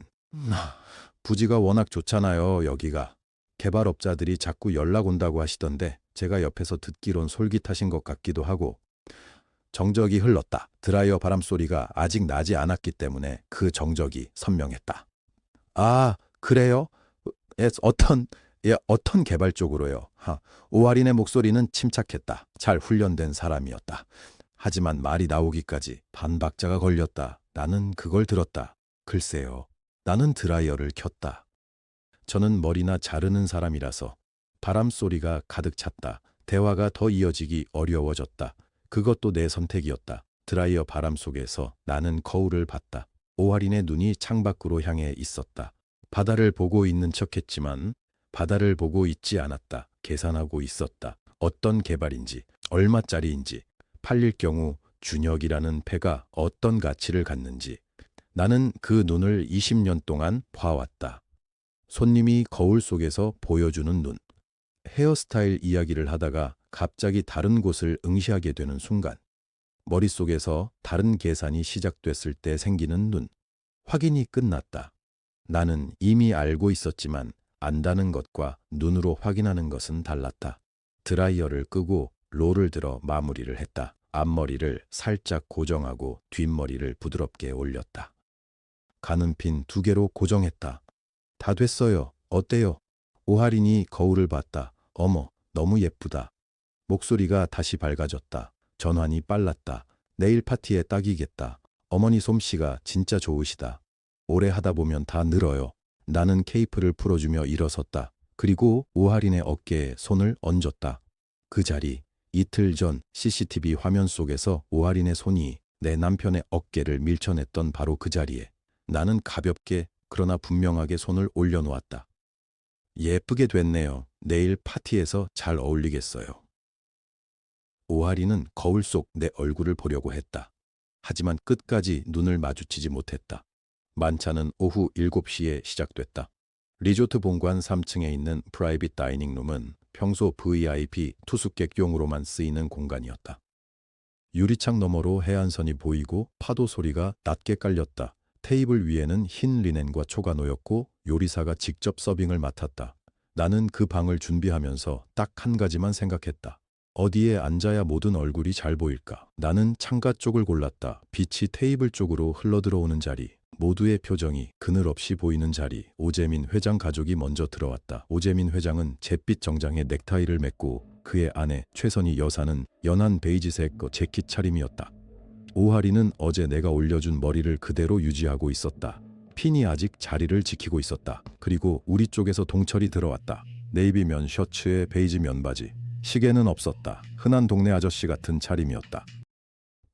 부지가 워낙 좋잖아요, 여기가. 개발업자들이 자꾸 연락 온다고 하시던데 제가 옆에서 듣기론 솔깃하신 것 같기도 하고. 정적이 흘렀다. 드라이어 바람 소리가 아직 나지 않았기 때문에 그 정적이 선명했다. 아, 그래요? 어떤 개발 쪽으로요? 오하린의 목소리는 침착했다. 잘 훈련된 사람이었다. 하지만 말이 나오기까지 반박자가 걸렸다. 나는 그걸 들었다. 글쎄요. 나는 드라이어를 켰다. 저는 머리나 자르는 사람이라서 바람 소리가 가득 찼다. 대화가 더 이어지기 어려워졌다. 그것도 내 선택이었다. 드라이어 바람 속에서 나는 거울을 봤다. 오하린의 눈이 창밖으로 향해 있었다. 바다를 보고 있는 척했지만 바다를 보고 있지 않았다. 계산하고 있었다. 어떤 개발인지, 얼마짜리인지, 팔릴 경우 준혁이라는 패가 어떤 가치를 갖는지. 나는 그 눈을 20년 동안 봐왔다. 손님이 거울 속에서 보여주는 눈. 헤어스타일 이야기를 하다가 갑자기 다른 곳을 응시하게 되는 순간. 머릿속에서 다른 계산이 시작됐을 때 생기는 눈. 확인이 끝났다. 나는 이미 알고 있었지만 안다는 것과 눈으로 확인하는 것은 달랐다. 드라이어를 끄고 롤을 들어 마무리를 했다. 앞머리를 살짝 고정하고 뒷머리를 부드럽게 올렸다. 가는핀 2개로 고정했다. 다 됐어요. 어때요? 오하린이 거울을 봤다. 어머, 너무 예쁘다. 목소리가 다시 밝아졌다. 전환이 빨랐다. 내일 파티에 딱이겠다. 어머니 솜씨가 진짜 좋으시다. 오래 하다 보면 다 늘어요. 나는 케이프를 풀어주며 일어섰다. 그리고 오하린의 어깨에 손을 얹었다. 그 자리, 이틀 전 CCTV 화면 속에서 오하린의 손이 내 남편의 어깨를 밀쳐냈던 바로 그 자리에 나는 가볍게 그러나 분명하게 손을 올려놓았다. 예쁘게 됐네요. 내일 파티에서 잘 어울리겠어요. 오하린은 거울 속 내 얼굴을 보려고 했다. 하지만 끝까지 눈을 마주치지 못했다. 만찬은 오후 7시에 시작됐다. 리조트 본관 3층에 있는 프라이빗 다이닝룸은 평소 VIP 투숙객용으로만 쓰이는 공간이었다. 유리창 너머로 해안선이 보이고 파도 소리가 낮게 깔렸다. 테이블 위에는 흰 리넨과 초가 놓였고 요리사가 직접 서빙을 맡았다. 나는 그 방을 준비하면서 딱 한 가지만 생각했다. 어디에 앉아야 모든 얼굴이 잘 보일까? 나는 창가 쪽을 골랐다. 빛이 테이블 쪽으로 흘러들어오는 자리. 모두의 표정이 그늘 없이 보이는 자리. 오재민 회장 가족이 먼저 들어왔다. 오재민 회장은 잿빛 정장에 넥타이를 맸고 그의 아내 최선희 여사는 연한 베이지색 재킷 차림이었다. 오하린은 어제 내가 올려준 머리를 그대로 유지하고 있었다. 핀이 아직 자리를 지키고 있었다. 그리고 우리 쪽에서 동철이 들어왔다. 네이비 면 셔츠에 베이지 면 바지. 시계는 없었다. 흔한 동네 아저씨 같은 차림이었다.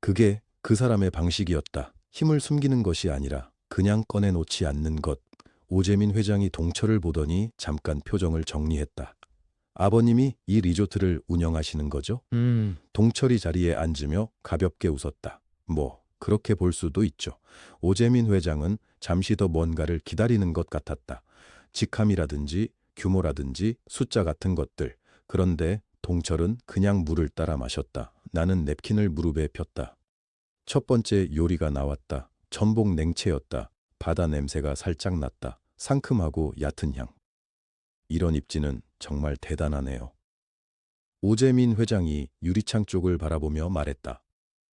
그게 그 사람의 방식이었다. 힘을 숨기는 것이 아니라 그냥 꺼내놓지 않는 것. 오재민 회장이 동철을 보더니 잠깐 표정을 정리했다. 아버님이 이 리조트를 운영하시는 거죠? 동철이 자리에 앉으며 가볍게 웃었다. 뭐 그렇게 볼 수도 있죠. 오재민 회장은 잠시 더 뭔가를 기다리는 것 같았다. 직함이라든지 규모라든지 숫자 같은 것들. 그런데 동철은 그냥 물을 따라 마셨다. 나는 냅킨을 무릎에 폈다. 첫 번째 요리가 나왔다. 전복 냉채였다. 바다 냄새가 살짝 났다. 상큼하고 얕은 향. 이런 입지는 정말 대단하네요. 오재민 회장이 유리창 쪽을 바라보며 말했다.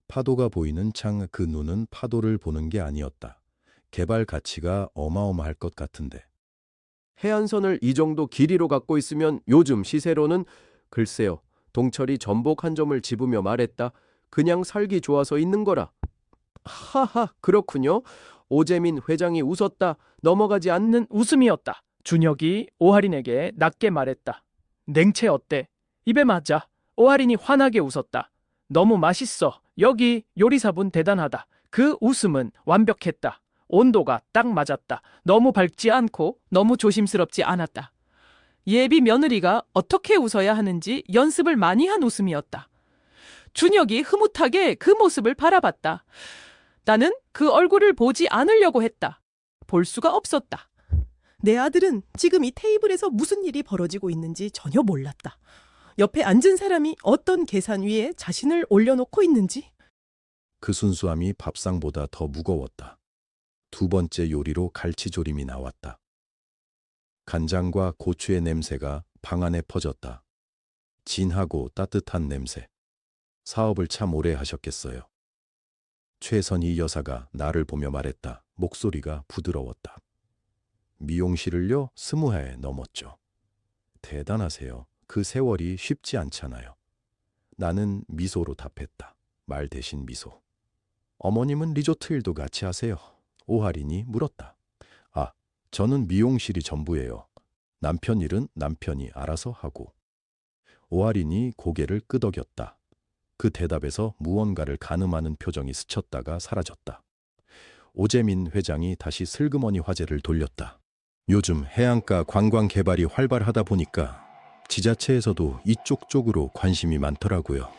파도가 보이는 창. 그 눈은 파도를 보는 게 아니었다. 개발 가치가 어마어마할 것 같은데. 해안선을 이 정도 길이로 갖고 있으면 요즘 시세로는 글쎄요. 동철이 전복 한 점을 집으며 말했다. 그냥 살기 좋아서 있는 거라. 하하, 그렇군요. 오재민 회장이 웃었다. 넘어가지 않는 웃음이었다. 준혁이 오하린에게 낮게 말했다. 냉채 어때? 입에 맞아. 오하린이 환하게 웃었다. 너무 맛있어. 여기 요리사분 대단하다. 그 웃음은 완벽했다. 온도가 딱 맞았다. 너무 밝지 않고 너무 조심스럽지 않았다. 예비 며느리가 어떻게 웃어야 하는지 연습을 많이 한 웃음이었다. 준혁이 흐뭇하게 그 모습을 바라봤다. 나는 그 얼굴을 보지 않으려고 했다. 볼 수가 없었다. 내 아들은 지금 이 테이블에서 무슨 일이 벌어지고 있는지 전혀 몰랐다. 옆에 앉은 사람이 어떤 계산 위에 자신을 올려놓고 있는지. 그 순수함이 밥상보다 더 무거웠다. 두 번째 요리로 갈치조림이 나왔다. 간장과 고추의 냄새가 방 안에 퍼졌다. 진하고 따뜻한 냄새. 사업을 참 오래 하셨겠어요. 최선희 여사가 나를 보며 말했다. 목소리가 부드러웠다. 미용실을요, 20해 넘었죠. 대단하세요. 그 세월이 쉽지 않잖아요. 나는 미소로 답했다. 말 대신 미소. 어머님은 리조트 일도 같이 하세요. 오하린이 물었다. 아, 저는 미용실이 전부예요. 남편 일은 남편이 알아서 하고. 오하린이 고개를 끄덕였다. 그 대답에서 무언가를 가늠하는 표정이 스쳤다가 사라졌다. 오재민 회장이 다시 슬그머니 화제를 돌렸다. 요즘 해안가 관광 개발이 활발하다 보니까 지자체에서도 이쪽 쪽으로 관심이 많더라고요.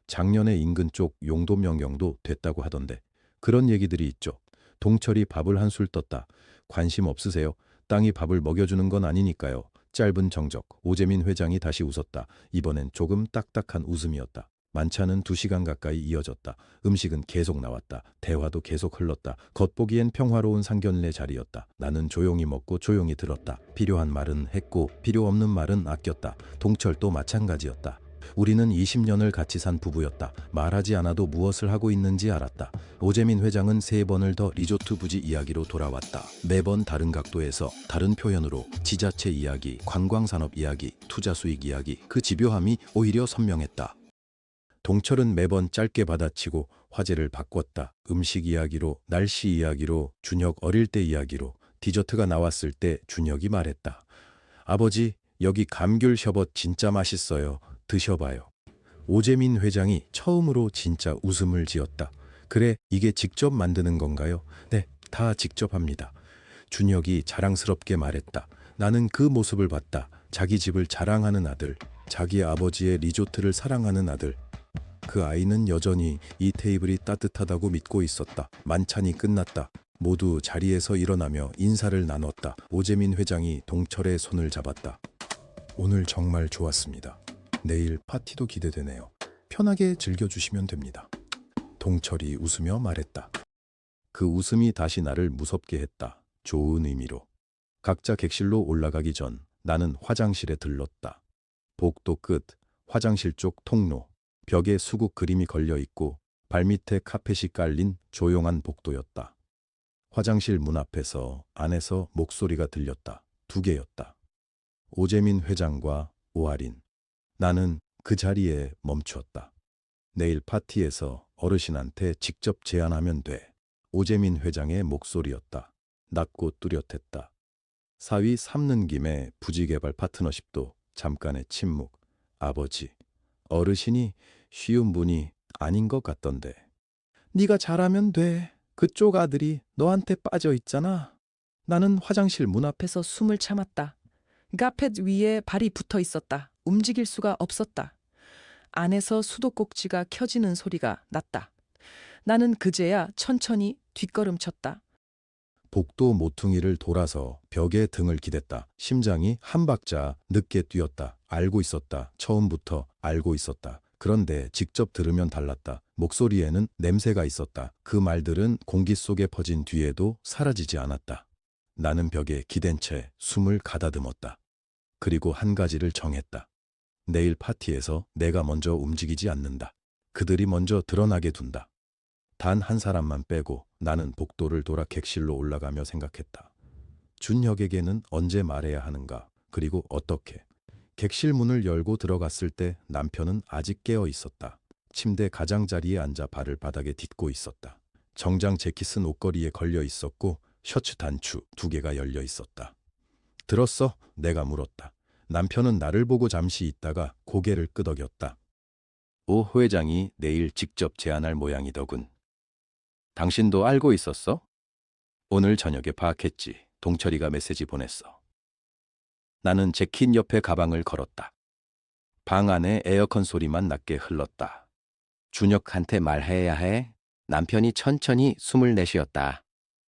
작년에 인근 쪽 용도 명령도 됐다고 하던데 그런 얘기들이 있죠. 동철이 밥을 한술 떴다. 관심 없으세요? 땅이 밥을 먹여주는 건 아니니까요. 짧은 정적. 오재민 회장이 다시 웃었다. 이번엔 조금 딱딱한 웃음이었다. 만찬은 2시간 가까이 이어졌다. 음식은 계속 나왔다. 대화도 계속 흘렀다. 겉보기엔 평화로운 상견례 자리였다. 나는 조용히 먹고 조용히 들었다. 필요한 말은 했고 필요 없는 말은 아꼈다. 동철도 마찬가지였다. 우리는 20년을 같이 산 부부였다. 말하지 않아도 무엇을 하고 있는지 알았다. 오재민 회장은 3번을 더 리조트 부지 이야기로 돌아왔다. 매번 다른 각도에서 다른 표현으로 지자체 이야기, 관광산업 이야기, 투자 수익 이야기, 그 집요함이 오히려 선명했다. 동철은 매번 짧게 받아치고 화제를 바꿨다. 음식 이야기로, 날씨 이야기로, 준혁 어릴 때 이야기로. 디저트가 나왔을 때 준혁이 말했다. 아버지, 여기 감귤 셔벗 진짜 맛있어요. 드셔봐요. 오재민 회장이 처음으로 진짜 웃음을 지었다. 그래, 이게 직접 만드는 건가요? 네, 다 직접 합니다. 준혁이 자랑스럽게 말했다. 나는 그 모습을 봤다. 자기 집을 자랑하는 아들, 자기 아버지의 리조트를 사랑하는 아들. 그 아이는 여전히 이 테이블이 따뜻하다고 믿고 있었다. 만찬이 끝났다. 모두 자리에서 일어나며 인사를 나눴다. 오재민 회장이 동철의 손을 잡았다. 오늘 정말 좋았습니다. 내일 파티도 기대되네요. 편하게 즐겨주시면 됩니다. 동철이 웃으며 말했다. 그 웃음이 다시 나를 무섭게 했다. 좋은 의미로. 각자 객실로 올라가기 전 나는 화장실에 들렀다. 복도 끝, 화장실 쪽 통로. 벽에 수국 그림이 걸려 있고 발밑에 카펫이 깔린 조용한 복도였다. 화장실 문 앞에서 안에서 목소리가 들렸다. 2개였다. 오재민 회장과 오하린. 나는 그 자리에 멈추었다. 내일 파티에서 어르신한테 직접 제안하면 돼. 오재민 회장의 목소리였다. 낮고 뚜렷했다. 사위 삼는 김에 부지개발 파트너십도 잠깐의 침묵. 아버지, 어르신이 쉬운 분이 아닌 것 같던데. 네가 잘하면 돼. 그쪽 아들이 너한테 빠져 있잖아. 나는 화장실 문 앞에서 숨을 참았다. 카펫 위에 발이 붙어 있었다. 움직일 수가 없었다. 안에서 수도꼭지가 켜지는 소리가 났다. 나는 그제야 천천히 뒷걸음쳤다. 복도 모퉁이를 돌아서 벽에 등을 기댔다. 심장이 한 박자 늦게 뛰었다. 알고 있었다. 처음부터 알고 있었다. 그런데 직접 들으면 달랐다. 목소리에는 냄새가 있었다. 그 말들은 공기 속에 퍼진 뒤에도 사라지지 않았다. 나는 벽에 기댄 채 숨을 가다듬었다. 그리고 한 가지를 정했다. 내일 파티에서 내가 먼저 움직이지 않는다. 그들이 먼저 드러나게 둔다. 단 한 사람만 빼고 나는 복도를 돌아 객실로 올라가며 생각했다. 준혁에게는 언제 말해야 하는가? 그리고 어떻게? 객실 문을 열고 들어갔을 때 남편은 아직 깨어 있었다. 침대 가장자리에 앉아 발을 바닥에 딛고 있었다. 정장 재킷 쓴 옷걸이에 걸려 있었고 셔츠 단추 2개가 열려 있었다. 들었어? 내가 물었다. 남편은 나를 보고 잠시 있다가 고개를 끄덕였다. 오 회장이 내일 직접 제안할 모양이더군. 당신도 알고 있었어? 오늘 저녁에 파악했지. 동철이가 메시지 보냈어. 나는 재킨 옆에 가방을 걸었다. 방 안에 에어컨 소리만 낮게 흘렀다. 준혁한테 말해야 해. 남편이 천천히 숨을 내쉬었다.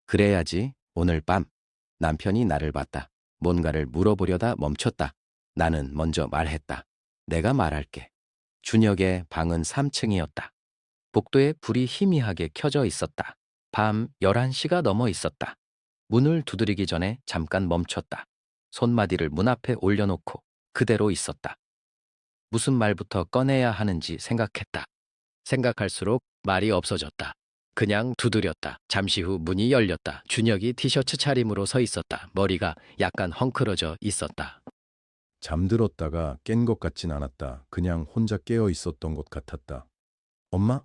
그래야지. 오늘 밤 남편이 나를 봤다. 뭔가를 물어보려다 멈췄다. 나는 먼저 말했다. 내가 말할게. 준혁의 방은 3층이었다. 복도에 불이 희미하게 켜져 있었다. 밤 11시가 넘어 있었다. 문을 두드리기 전에 잠깐 멈췄다. 손마디를 문 앞에 올려놓고 그대로 있었다. 무슨 말부터 꺼내야 하는지 생각했다. 생각할수록 말이 없어졌다. 그냥 두드렸다. 잠시 후 문이 열렸다. 준혁이 티셔츠 차림으로 서 있었다. 머리가 약간 헝클어져 있었다. 잠들었다가 깬 것 같진 않았다. 그냥 혼자 깨어 있었던 것 같았다. 엄마?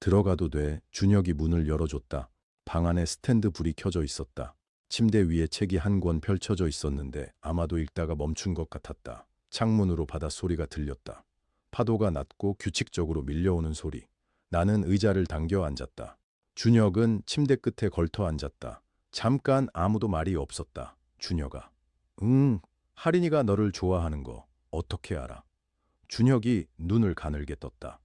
들어가도 돼. 준혁이 문을 열어줬다. 방 안에 스탠드 불이 켜져 있었다. 침대 위에 책이 한 권 펼쳐져 있었는데 아마도 읽다가 멈춘 것 같았다. 창문으로 바닷소리가 들렸다. 파도가 낮고 규칙적으로 밀려오는 소리. 나는 의자를 당겨 앉았다. 준혁은 침대 끝에 걸터 앉았다. 잠깐 아무도 말이 없었다. 준혁아. 하린이가 너를 좋아하는 거 어떻게 알아? 준혁이 눈을 가늘게 떴다.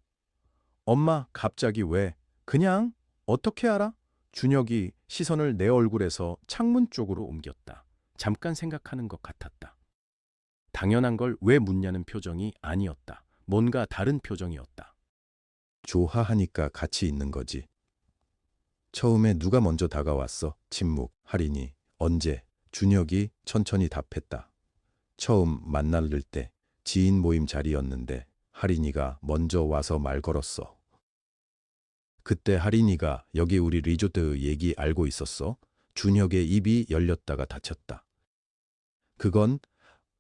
엄마, 갑자기 왜? 그냥 어떻게 알아? 준혁이 시선을 내 얼굴에서 창문 쪽으로 옮겼다. 잠깐 생각하는 것 같았다. 당연한 걸 왜 묻냐는 표정이 아니었다. 뭔가 다른 표정이었다. 좋아하니까 같이 있는 거지. 처음에 누가 먼저 다가왔어? 침묵. 하린이. 언제? 준혁이 천천히 답했다. 처음 만날 때 지인 모임 자리였는데 하린이가 먼저 와서 말 걸었어. 그때 하린이가 여기 우리 리조트 얘기 알고 있었어? 준혁의 입이 열렸다가 닫혔다. 그건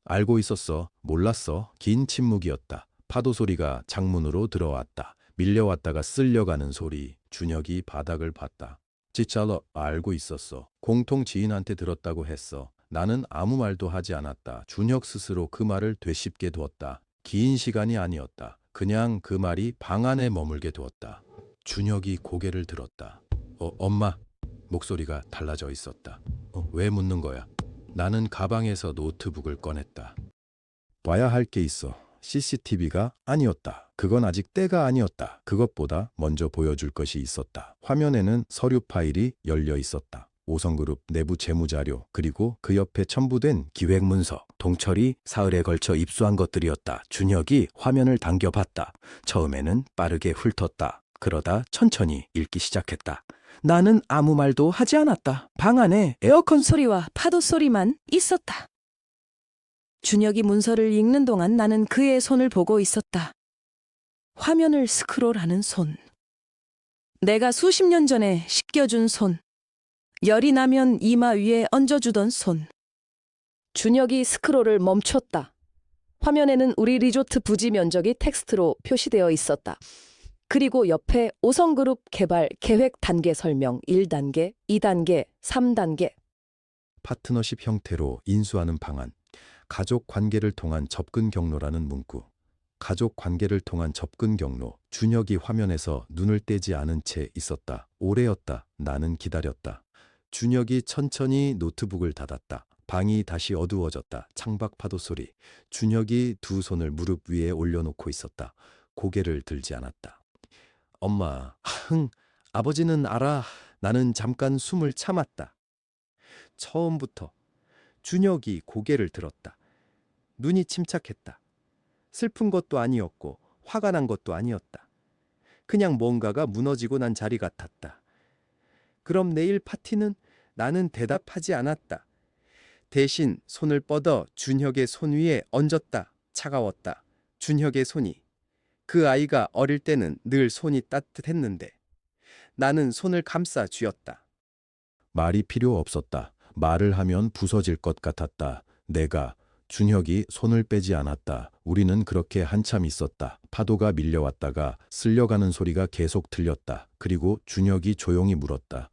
알고 있었어. 몰랐어. 긴 침묵이었다. 파도 소리가 창문으로 들어왔다. 밀려왔다가 쓸려가는 소리. 준혁이 바닥을 봤다. 진짜로 알고 있었어. 공통 지인한테 들었다고 했어. 나는 아무 말도 하지 않았다. 준혁 스스로 그 말을 되씹게 두었다. 긴 시간이 아니었다. 그냥 그 말이 방 안에 머물게 두었다. 준혁이 고개를 들었다. 엄마. 목소리가 달라져 있었다. 왜 묻는 거야? 나는 가방에서 노트북을 꺼냈다. 봐야 할 게 있어. CCTV가 아니었다. 그건 아직 때가 아니었다. 그것보다 먼저 보여줄 것이 있었다. 화면에는 서류 파일이 열려 있었다. 5성그룹 내부 재무자료, 그리고 그 옆에 첨부된 기획문서. 동철이 사흘에 걸쳐 입수한 것들이었다. 준혁이 화면을 당겨봤다. 처음에는 빠르게 훑었다. 그러다 천천히 읽기 시작했다. 나는 아무 말도 하지 않았다. 방 안에 에어컨 소리와 파도 소리만 있었다. 준혁이 문서를 읽는 동안 나는 그의 손을 보고 있었다. 화면을 스크롤하는 손. 내가 수십 년 전에 씻겨준 손. 열이 나면 이마 위에 얹어주던 손. 준혁이 스크롤을 멈췄다. 화면에는 우리 리조트 부지 면적이 텍스트로 표시되어 있었다. 그리고 옆에 5성그룹 개발 계획 단계 설명 1단계, 2단계, 3단계. 파트너십 형태로 인수하는 방안. 가족 관계를 통한 접근 경로라는 문구. 가족 관계를 통한 접근 경로. 준혁이 화면에서 눈을 떼지 않은 채 있었다. 오래였다. 나는 기다렸다. 준혁이 천천히 노트북을 닫았다. 방이 다시 어두워졌다. 창밖 파도 소리. 준혁이 두 손을 무릎 위에 올려놓고 있었다. 고개를 들지 않았다. 엄마, 아버지는 알아. 나는 잠깐 숨을 참았다. 처음부터 준혁이 고개를 들었다. 눈이 침착했다. 슬픈 것도 아니었고 화가 난 것도 아니었다. 그냥 뭔가가 무너지고 난 자리 같았다. 그럼 내일 파티는? 나는 대답하지 않았다. 대신 손을 뻗어 준혁의 손 위에 얹었다. 차가웠다. 준혁의 손이. 그 아이가 어릴 때는 늘 손이 따뜻했는데 나는 손을 감싸 쥐었다. 말이 필요 없었다. 말을 하면 부서질 것 같았다. 내가, 준혁이 손을 빼지 않았다. 우리는 그렇게 한참 있었다. 파도가 밀려왔다가 쓸려가는 소리가 계속 들렸다. 그리고 준혁이 조용히 물었다.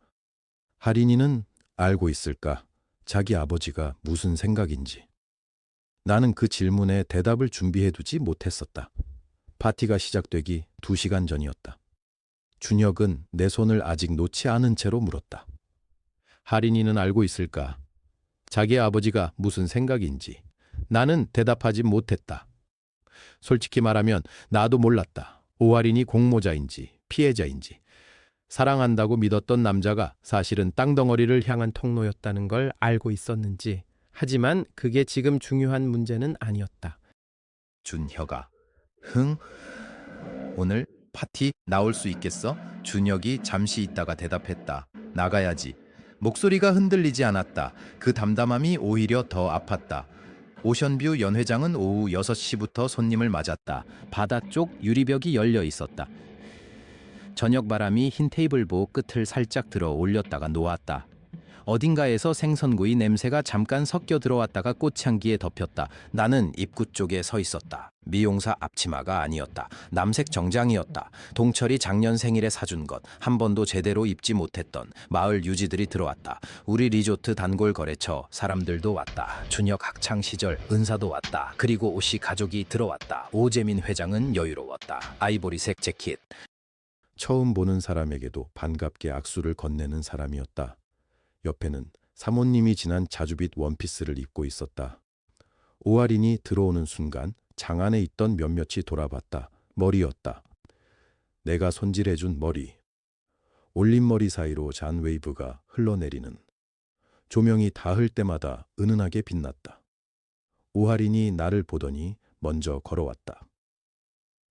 하린이는 알고 있을까? 자기 아버지가 무슨 생각인지. 나는 그 질문에 대답을 준비해두지 못했었다. 파티가 시작되기 2시간 전이었다. 준혁은 내 손을 아직 놓지 않은 채로 물었다. 할인이는 알고 있을까? 자기 아버지가 무슨 생각인지. 나는 대답하지 못했다. 솔직히 말하면 나도 몰랐다. 오할인이 공모자인지 피해자인지. 사랑한다고 믿었던 남자가 사실은 땅덩어리를 향한 통로였다는 걸 알고 있었는지. 하지만 그게 지금 중요한 문제는 아니었다. 준혁아, 흥? 오늘 파티 나올 수 있겠어? 준혁이 잠시 있다가 대답했다. 나가야지. 목소리가 흔들리지 않았다. 그 담담함이 오히려 더 아팠다. 오션뷰 연회장은 오후 6시부터 손님을 맞았다. 바다 쪽 유리벽이 열려 있었다. 저녁 바람이 흰 테이블보 끝을 살짝 들어 올렸다가 놓았다. 어딘가에서 생선구이 냄새가 잠깐 섞여 들어왔다가 꽃향기에 덮였다. 나는 입구 쪽에 서 있었다. 미용사 앞치마가 아니었다. 남색 정장이었다. 동철이 작년 생일에 사준 것, 한 번도 제대로 입지 못했던 마을 유지들이 들어왔다. 우리 리조트 단골 거래처 사람들도 왔다. 준혁 학창 시절 은사도 왔다. 그리고 옷이 가족이 들어왔다. 오재민 회장은 여유로웠다. 아이보리색 재킷. 처음 보는 사람에게도 반갑게 악수를 건네는 사람이었다. 옆에는 사모님이 지난 자주빛 원피스를 입고 있었다. 오할인이 들어오는 순간 장안에 있던 몇몇이 돌아봤다. 머리였다. 내가 손질해준 머리. 올림머리 사이로 잔 웨이브가 흘러내리는. 조명이 닿을 때마다 은은하게 빛났다. 오할인이 나를 보더니 먼저 걸어왔다.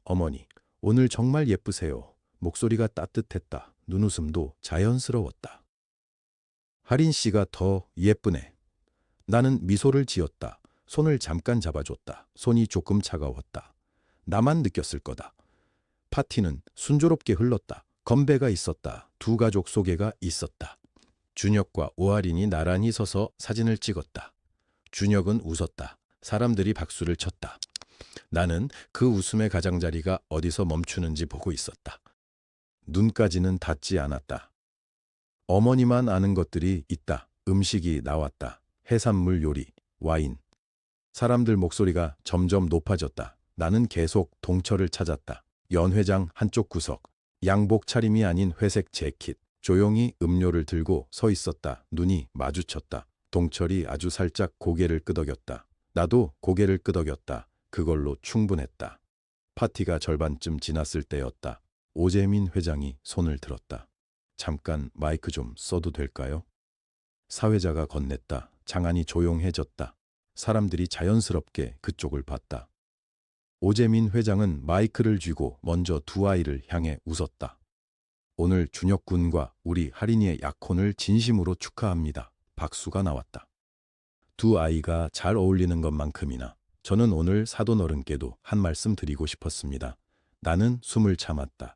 어머니, 오늘 정말 예쁘세요. 목소리가 따뜻했다. 눈웃음도 자연스러웠다. 할인 씨가 더 예쁘네. 나는 미소를 지었다. 손을 잠깐 잡아줬다. 손이 조금 차가웠다. 나만 느꼈을 거다. 파티는 순조롭게 흘렀다. 건배가 있었다. 두 가족 소개가 있었다. 준혁과 오할인이 나란히 서서 사진을 찍었다. 준혁은 웃었다. 사람들이 박수를 쳤다. 나는 그 웃음의 가장자리가 어디서 멈추는지 보고 있었다. 눈까지는 닿지 않았다. 어머니만 아는 것들이 있다. 음식이 나왔다. 해산물 요리, 와인. 사람들 목소리가 점점 높아졌다. 나는 계속 동철을 찾았다. 연회장 한쪽 구석. 양복 차림이 아닌 회색 재킷. 조용히 음료를 들고 서 있었다. 눈이 마주쳤다. 동철이 아주 살짝 고개를 끄덕였다. 나도 고개를 끄덕였다. 그걸로 충분했다. 파티가 절반쯤 지났을 때였다. 오재민 회장이 손을 들었다. 잠깐 마이크 좀 써도 될까요? 사회자가 건넸다. 장안이 조용해졌다. 사람들이 자연스럽게 그쪽을 봤다. 오재민 회장은 마이크를 쥐고 먼저 두 아이를 향해 웃었다. 오늘 준혁 군과 우리 할인이의 약혼을 진심으로 축하합니다. 박수가 나왔다. 두 아이가 잘 어울리는 것만큼이나 저는 오늘 사돈 어른께도 한 말씀 드리고 싶었습니다. 나는 숨을 참았다.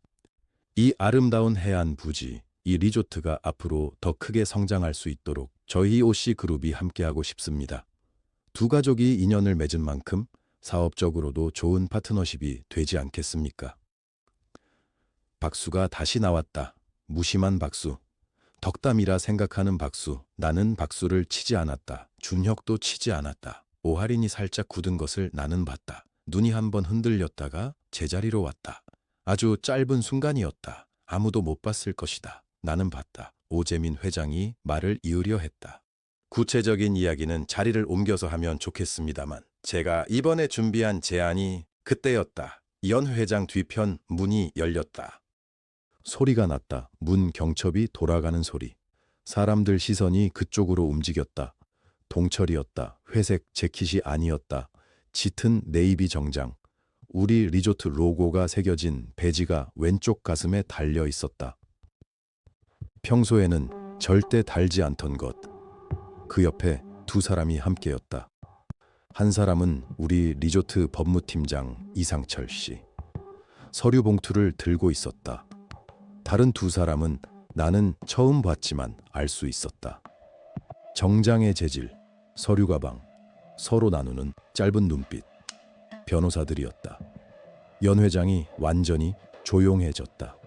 이 아름다운 해안 부지, 이 리조트가 앞으로 더 크게 성장할 수 있도록 저희 OC 그룹이 함께하고 싶습니다. 두 가족이 인연을 맺은 만큼 사업적으로도 좋은 파트너십이 되지 않겠습니까? 박수가 다시 나왔다. 무심한 박수. 덕담이라 생각하는 박수. 나는 박수를 치지 않았다. 준혁도 치지 않았다. 오할인이 살짝 굳은 것을 나는 봤다. 눈이 한번 흔들렸다가 제자리로 왔다. 아주 짧은 순간이었다. 아무도 못 봤을 것이다. 나는 봤다. 오재민 회장이 말을 이으려 했다. 구체적인 이야기는 자리를 옮겨서 하면 좋겠습니다만 제가 이번에 준비한 제안이 그때였다. 연 회장 뒤편 문이 열렸다. 소리가 났다. 문 경첩이 돌아가는 소리. 사람들 시선이 그쪽으로 움직였다. 동철이었다. 회색 재킷이 아니었다. 짙은 네이비 정장. 우리 리조트 로고가 새겨진 배지가 왼쪽 가슴에 달려 있었다. 평소에는 절대 달지 않던 것. 그 옆에 두 사람이 함께였다. 한 사람은 우리 리조트 법무팀장 이상철 씨. 서류 봉투를 들고 있었다. 다른 두 사람은 나는 처음 봤지만 알 수 있었다. 정장의 재질, 서류 가방, 서로 나누는 짧은 눈빛. 변호사들이었다. 연 회장이 완전히 조용해졌다.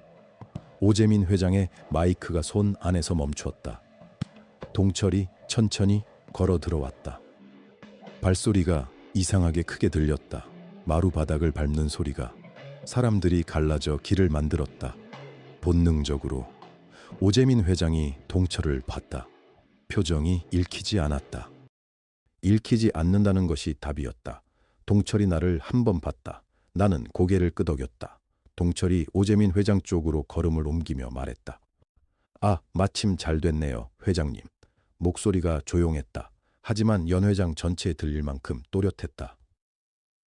오재민 회장의 마이크가 손 안에서 멈추었다. 동철이 천천히 걸어 들어왔다. 발소리가 이상하게 크게 들렸다. 마루 바닥을 밟는 소리가. 사람들이 갈라져 길을 만들었다. 본능적으로 오재민 회장이 동철을 봤다. 표정이 읽히지 않았다. 읽히지 않는다는 것이 답이었다. 동철이 나를 한 번 봤다. 나는 고개를 끄덕였다. 동철이 오재민 회장 쪽으로 걸음을 옮기며 말했다. 아, 마침 잘 됐네요, 회장님. 목소리가 조용했다. 하지만 연 회장 전체에 들릴 만큼 또렷했다.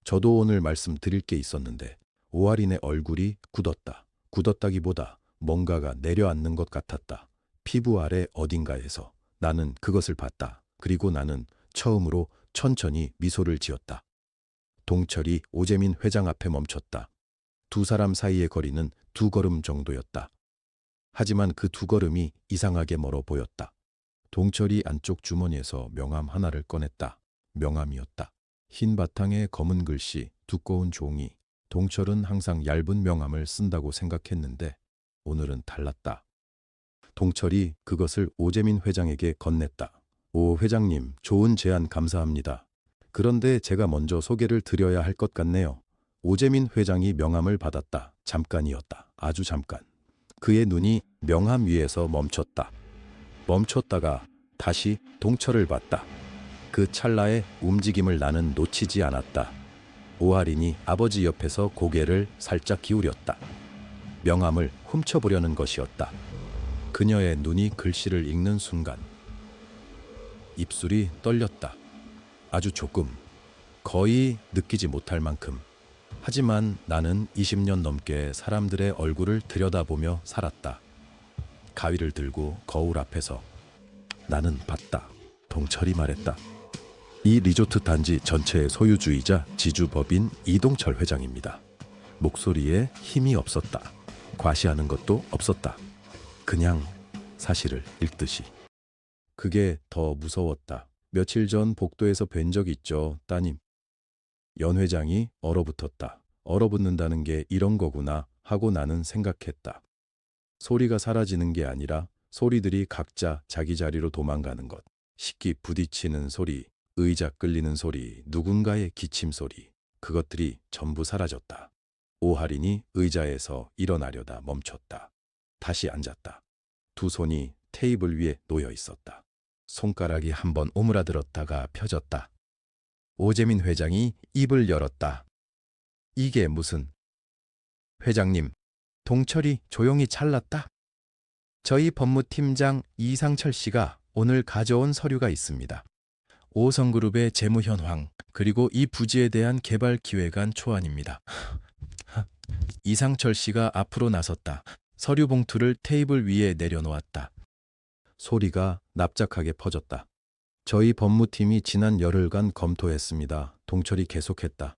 저도 오늘 말씀드릴 게 있었는데 오할인의 얼굴이 굳었다. 굳었다기보다 뭔가가 내려앉는 것 같았다. 피부 아래 어딘가에서 나는 그것을 봤다. 그리고 나는 처음으로 천천히 미소를 지었다. 동철이 오재민 회장 앞에 멈췄다. 두 사람 사이의 거리는 2걸음 정도였다. 하지만 그 2걸음이 이상하게 멀어 보였다. 동철이 안쪽 주머니에서 명함 하나를 꺼냈다. 명함이었다. 흰 바탕에 검은 글씨, 두꺼운 종이. 동철은 항상 얇은 명함을 쓴다고 생각했는데 오늘은 달랐다. 동철이 그것을 오재민 회장에게 건넸다. 오 회장님, 좋은 제안 감사합니다. 그런데 제가 먼저 소개를 드려야 할 것 같네요. 오재민 회장이 명함을 받았다. 잠깐이었다. 아주 잠깐. 그의 눈이 명함 위에서 멈췄다. 멈췄다가 다시 동철을 봤다. 그 찰나의 움직임을 나는 놓치지 않았다. 오할인이 아버지 옆에서 고개를 살짝 기울였다. 명함을 훔쳐보려는 것이었다. 그녀의 눈이 글씨를 읽는 순간 입술이 떨렸다. 아주 조금, 거의 느끼지 못할 만큼. 하지만 나는 20년 넘게 사람들의 얼굴을 들여다보며 살았다. 가위를 들고 거울 앞에서 나는 봤다. 동철이 말했다. 이 리조트 단지 전체의 소유주이자 지주법인 이동철 회장입니다. 목소리에 힘이 없었다. 과시하는 것도 없었다. 그냥 사실을 읽듯이. 그게 더 무서웠다. 며칠 전 복도에서 뵌 적 있죠, 따님. 연 회장이 얼어붙었다. 얼어붙는다는 게 이런 거구나 하고 나는 생각했다. 소리가 사라지는 게 아니라 소리들이 각자 자기 자리로 도망가는 것. 식기 부딪히는 소리, 의자 끌리는 소리, 누군가의 기침 소리. 그것들이 전부 사라졌다. 오할인이 의자에서 일어나려다 멈췄다. 다시 앉았다. 두 손이 테이블 위에 놓여 있었다. 손가락이 한번 오므라들었다가 펴졌다. 오재민 회장이 입을 열었다. 이게 무슨... 회장님, 동철이 조용히 잘랐다. 저희 법무팀장 이상철 씨가 오늘 가져온 서류가 있습니다. 오성그룹의 재무 현황, 그리고 이 부지에 대한 개발 기획안 초안입니다. 이상철 씨가 앞으로 나섰다. 서류 봉투를 테이블 위에 내려놓았다. 소리가 납작하게 퍼졌다. 저희 법무팀이 지난 열흘간 검토했습니다. 동철이 계속했다.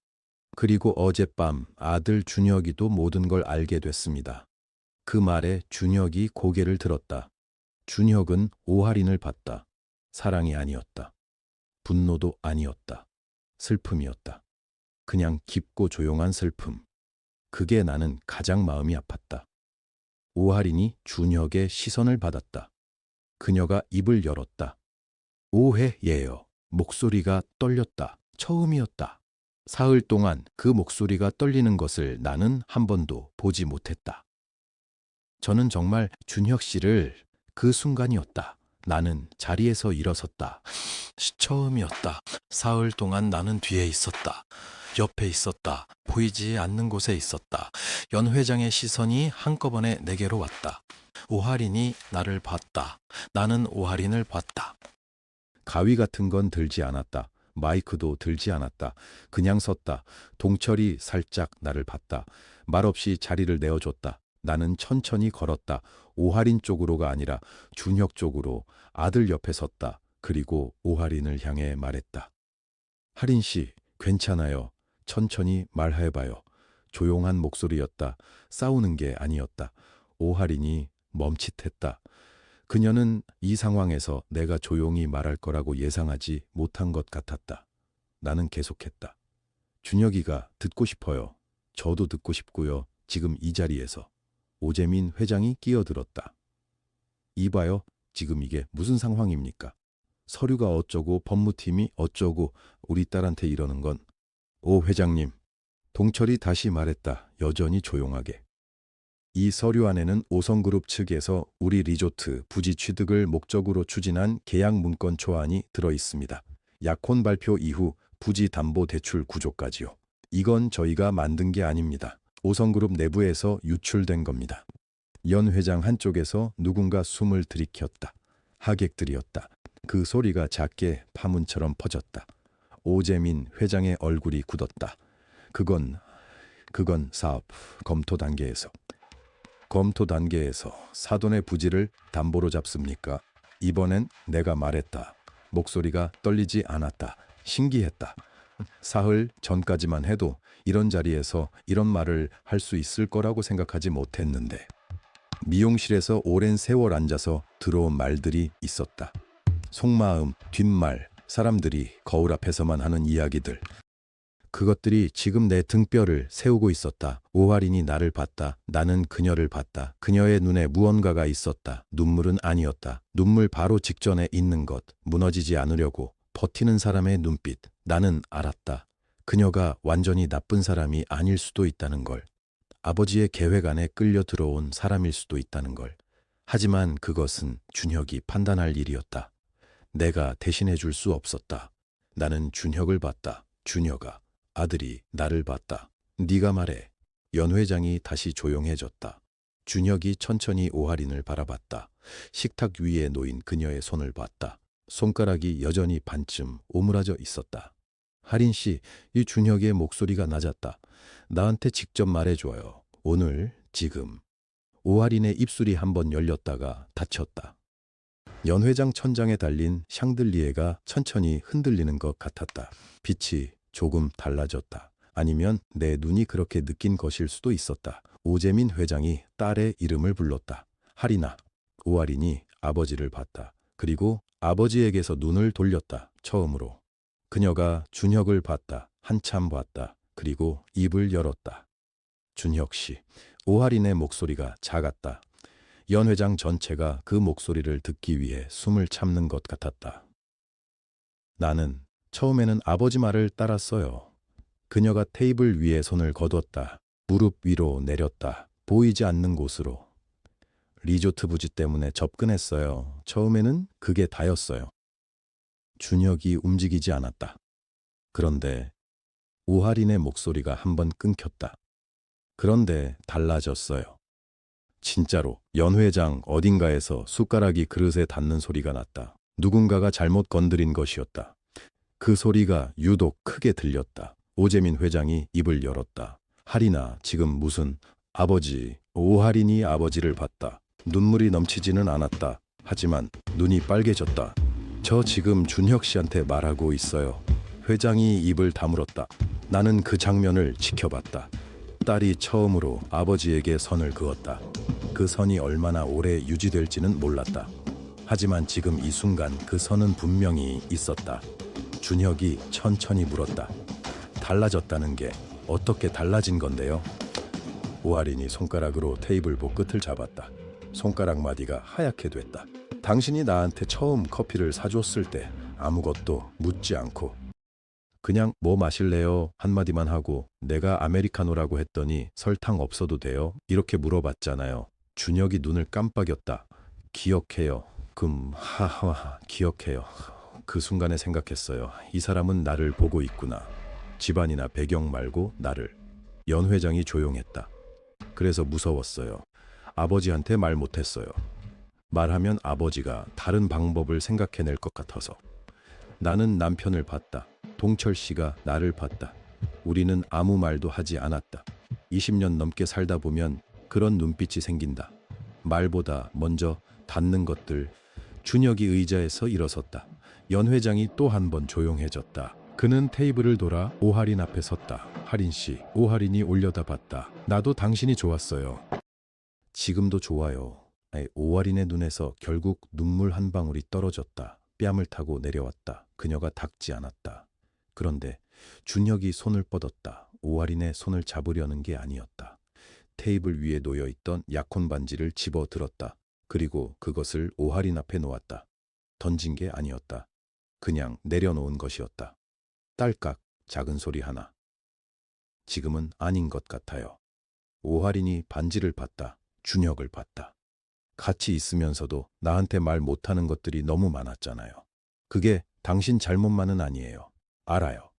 그리고 어젯밤 아들 준혁이도 모든 걸 알게 됐습니다. 그 말에 준혁이 고개를 들었다. 준혁은 오할인을 봤다. 사랑이 아니었다. 분노도 아니었다. 슬픔이었다. 그냥 깊고 조용한 슬픔. 그게 나는 가장 마음이 아팠다. 오할인이 준혁의 시선을 받았다. 그녀가 입을 열었다. 오해예요. 목소리가 떨렸다. 처음이었다. 사흘 동안 그 목소리가 떨리는 것을 나는 한 번도 보지 못했다. 저는 정말 준혁 씨를 그 순간이었다. 나는 자리에서 일어섰다. 처음이었다. 사흘 동안 나는 뒤에 있었다. 옆에 있었다. 보이지 않는 곳에 있었다. 연 회장의 시선이 한꺼번에 내게로 왔다. 오할인이 나를 봤다. 나는 오할인을 봤다. 가위 같은 건 들지 않았다. 마이크도 들지 않았다. 그냥 섰다. 동철이 살짝 나를 봤다. 말없이 자리를 내어줬다. 나는 천천히 걸었다. 오할인 쪽으로가 아니라 준혁 쪽으로. 아들 옆에 섰다. 그리고 오할인을 향해 말했다. 할인 씨, 괜찮아요. 천천히 말해봐요. 조용한 목소리였다. 싸우는 게 아니었다. 오할인이 멈칫했다. 그녀는 이 상황에서 내가 조용히 말할 거라고 예상하지 못한 것 같았다. 나는 계속했다. 준혁이가 듣고 싶어요. 저도 듣고 싶고요. 지금 이 자리에서. 오재민 회장이 끼어들었다. 이봐요. 지금 이게 무슨 상황입니까? 서류가 어쩌고 법무팀이 어쩌고 우리 딸한테 이러는 건. 오 회장님. 동철이 다시 말했다. 여전히 조용하게. 이 서류 안에는 오성그룹 측에서 우리 리조트 부지 취득을 목적으로 추진한 계약 문건 초안이 들어 있습니다. 약혼 발표 이후 부지 담보 대출 구조까지요. 이건 저희가 만든 게 아닙니다. 오성그룹 내부에서 유출된 겁니다. 연 회장 한쪽에서 누군가 숨을 들이켰다. 하객들이었다. 그 소리가 작게 파문처럼 퍼졌다. 오재민 회장의 얼굴이 굳었다. 그건 사업 검토 단계에서. 검토 단계에서 사돈의 부지를 담보로 잡습니까? 이번엔 내가 말했다. 목소리가 떨리지 않았다. 신기했다. 사흘 전까지만 해도 이런 자리에서 이런 말을 할 수 있을 거라고 생각하지 못했는데. 미용실에서 오랜 세월 앉아서 들어온 말들이 있었다. 속마음, 뒷말, 사람들이 거울 앞에서만 하는 이야기들. 그것들이 지금 내 등뼈를 세우고 있었다. 오하린이 나를 봤다. 나는 그녀를 봤다. 그녀의 눈에 무언가가 있었다. 눈물은 아니었다. 눈물 바로 직전에 있는 것. 무너지지 않으려고 버티는 사람의 눈빛. 나는 알았다. 그녀가 완전히 나쁜 사람이 아닐 수도 있다는 걸. 아버지의 계획 안에 끌려 들어온 사람일 수도 있다는 걸. 하지만 그것은 준혁이 판단할 일이었다. 내가 대신해 줄 수 없었다. 나는 준혁을 봤다. 준혁아, 아들이 나를 봤다. 네가 말해. 연 회장이 다시 조용해졌다. 준혁이 천천히 오하린을 바라봤다. 식탁 위에 놓인 그녀의 손을 봤다. 손가락이 여전히 반쯤 오므라져 있었다. 하린 씨, 이 준혁의 목소리가 낮았다. 나한테 직접 말해줘요. 오늘, 지금. 오하린의 입술이 한번 열렸다가 닫혔다. 연 회장 천장에 달린 샹들리에가 천천히 흔들리는 것 같았다. 빛이 조금 달라졌다. 아니면 내 눈이 그렇게 느낀 것일 수도 있었다. 오재민 회장이 딸의 이름을 불렀다. 하린아. 오하린이 아버지를 봤다. 그리고 아버지에게서 눈을 돌렸다. 처음으로. 그녀가 준혁을 봤다. 한참 봤다. 그리고 입을 열었다. 준혁 씨. 오하린의 목소리가 작았다. 연 회장 전체가 그 목소리를 듣기 위해 숨을 참는 것 같았다. 나는 처음에는 아버지 말을 따랐어요. 그녀가 테이블 위에 손을 거뒀다. 무릎 위로 내렸다. 보이지 않는 곳으로. 리조트 부지 때문에 접근했어요. 처음에는 그게 다였어요. 준혁이 움직이지 않았다. 그런데 오하린의 목소리가 한번 끊겼다. 그런데 달라졌어요. 진짜로 연 회장 어딘가에서 숟가락이 그릇에 닿는 소리가 났다. 누군가가 잘못 건드린 것이었다. 그 소리가 유독 크게 들렸다. 오재민 회장이 입을 열었다. 하린아, 지금 무슨 아버지. 오하린이 아버지를 봤다. 눈물이 넘치지는 않았다. 하지만 눈이 빨개졌다. 저 지금 준혁 씨한테 말하고 있어요. 회장이 입을 다물었다. 나는 그 장면을 지켜봤다. 딸이 처음으로 아버지에게 선을 그었다. 그 선이 얼마나 오래 유지될지는 몰랐다. 하지만 지금 이 순간 그 선은 분명히 있었다. 준혁이 천천히 물었다. 달라졌다는 게 어떻게 달라진 건데요? 오하린이 손가락으로 테이블 목 끝을 잡았다. 손가락 마디가 하얗게 됐다. 당신이 나한테 처음 커피를 사줬을 때 아무것도 묻지 않고 그냥 뭐 마실래요? 한마디만 하고 내가 아메리카노라고 했더니 설탕 없어도 돼요? 이렇게 물어봤잖아요. 준혁이 눈을 깜빡였다. 기억해요. 하하, 기억해요. 그 순간에 생각했어요. 이 사람은 나를 보고 있구나. 집안이나 배경 말고 나를. 연 회장이 조용했다. 그래서 무서웠어요. 아버지한테 말 못했어요. 말하면 아버지가 다른 방법을 생각해낼 것 같아서. 나는 남편을 봤다. 동철 씨가 나를 봤다. 우리는 아무 말도 하지 않았다. 20년 넘게 살다 보면 그런 눈빛이 생긴다. 말보다 먼저 닿는 것들. 준혁이 의자에서 일어섰다. 연 회장이 또 한 번 조용해졌다. 그는 테이블을 돌아 오하린 앞에 섰다. 하린 씨, 오하린이 올려다봤다. 나도 당신이 좋았어요. 지금도 좋아요. 오하린의 눈에서 결국 눈물 한 방울이 떨어졌다. 뺨을 타고 내려왔다. 그녀가 닿지 않았다. 그런데 준혁이 손을 뻗었다. 오하린의 손을 잡으려는 게 아니었다. 테이블 위에 놓여있던 약혼 반지를 집어들었다. 그리고 그것을 오하린 앞에 놓았다. 던진 게 아니었다. 그냥 내려놓은 것이었다. 딸깍 작은 소리 하나. 지금은 아닌 것 같아요. 오하린이 반지를 봤다. 준혁을 봤다. 같이 있으면서도 나한테 말 못하는 것들이 너무 많았잖아요. 그게 당신 잘못만은 아니에요. 알아요.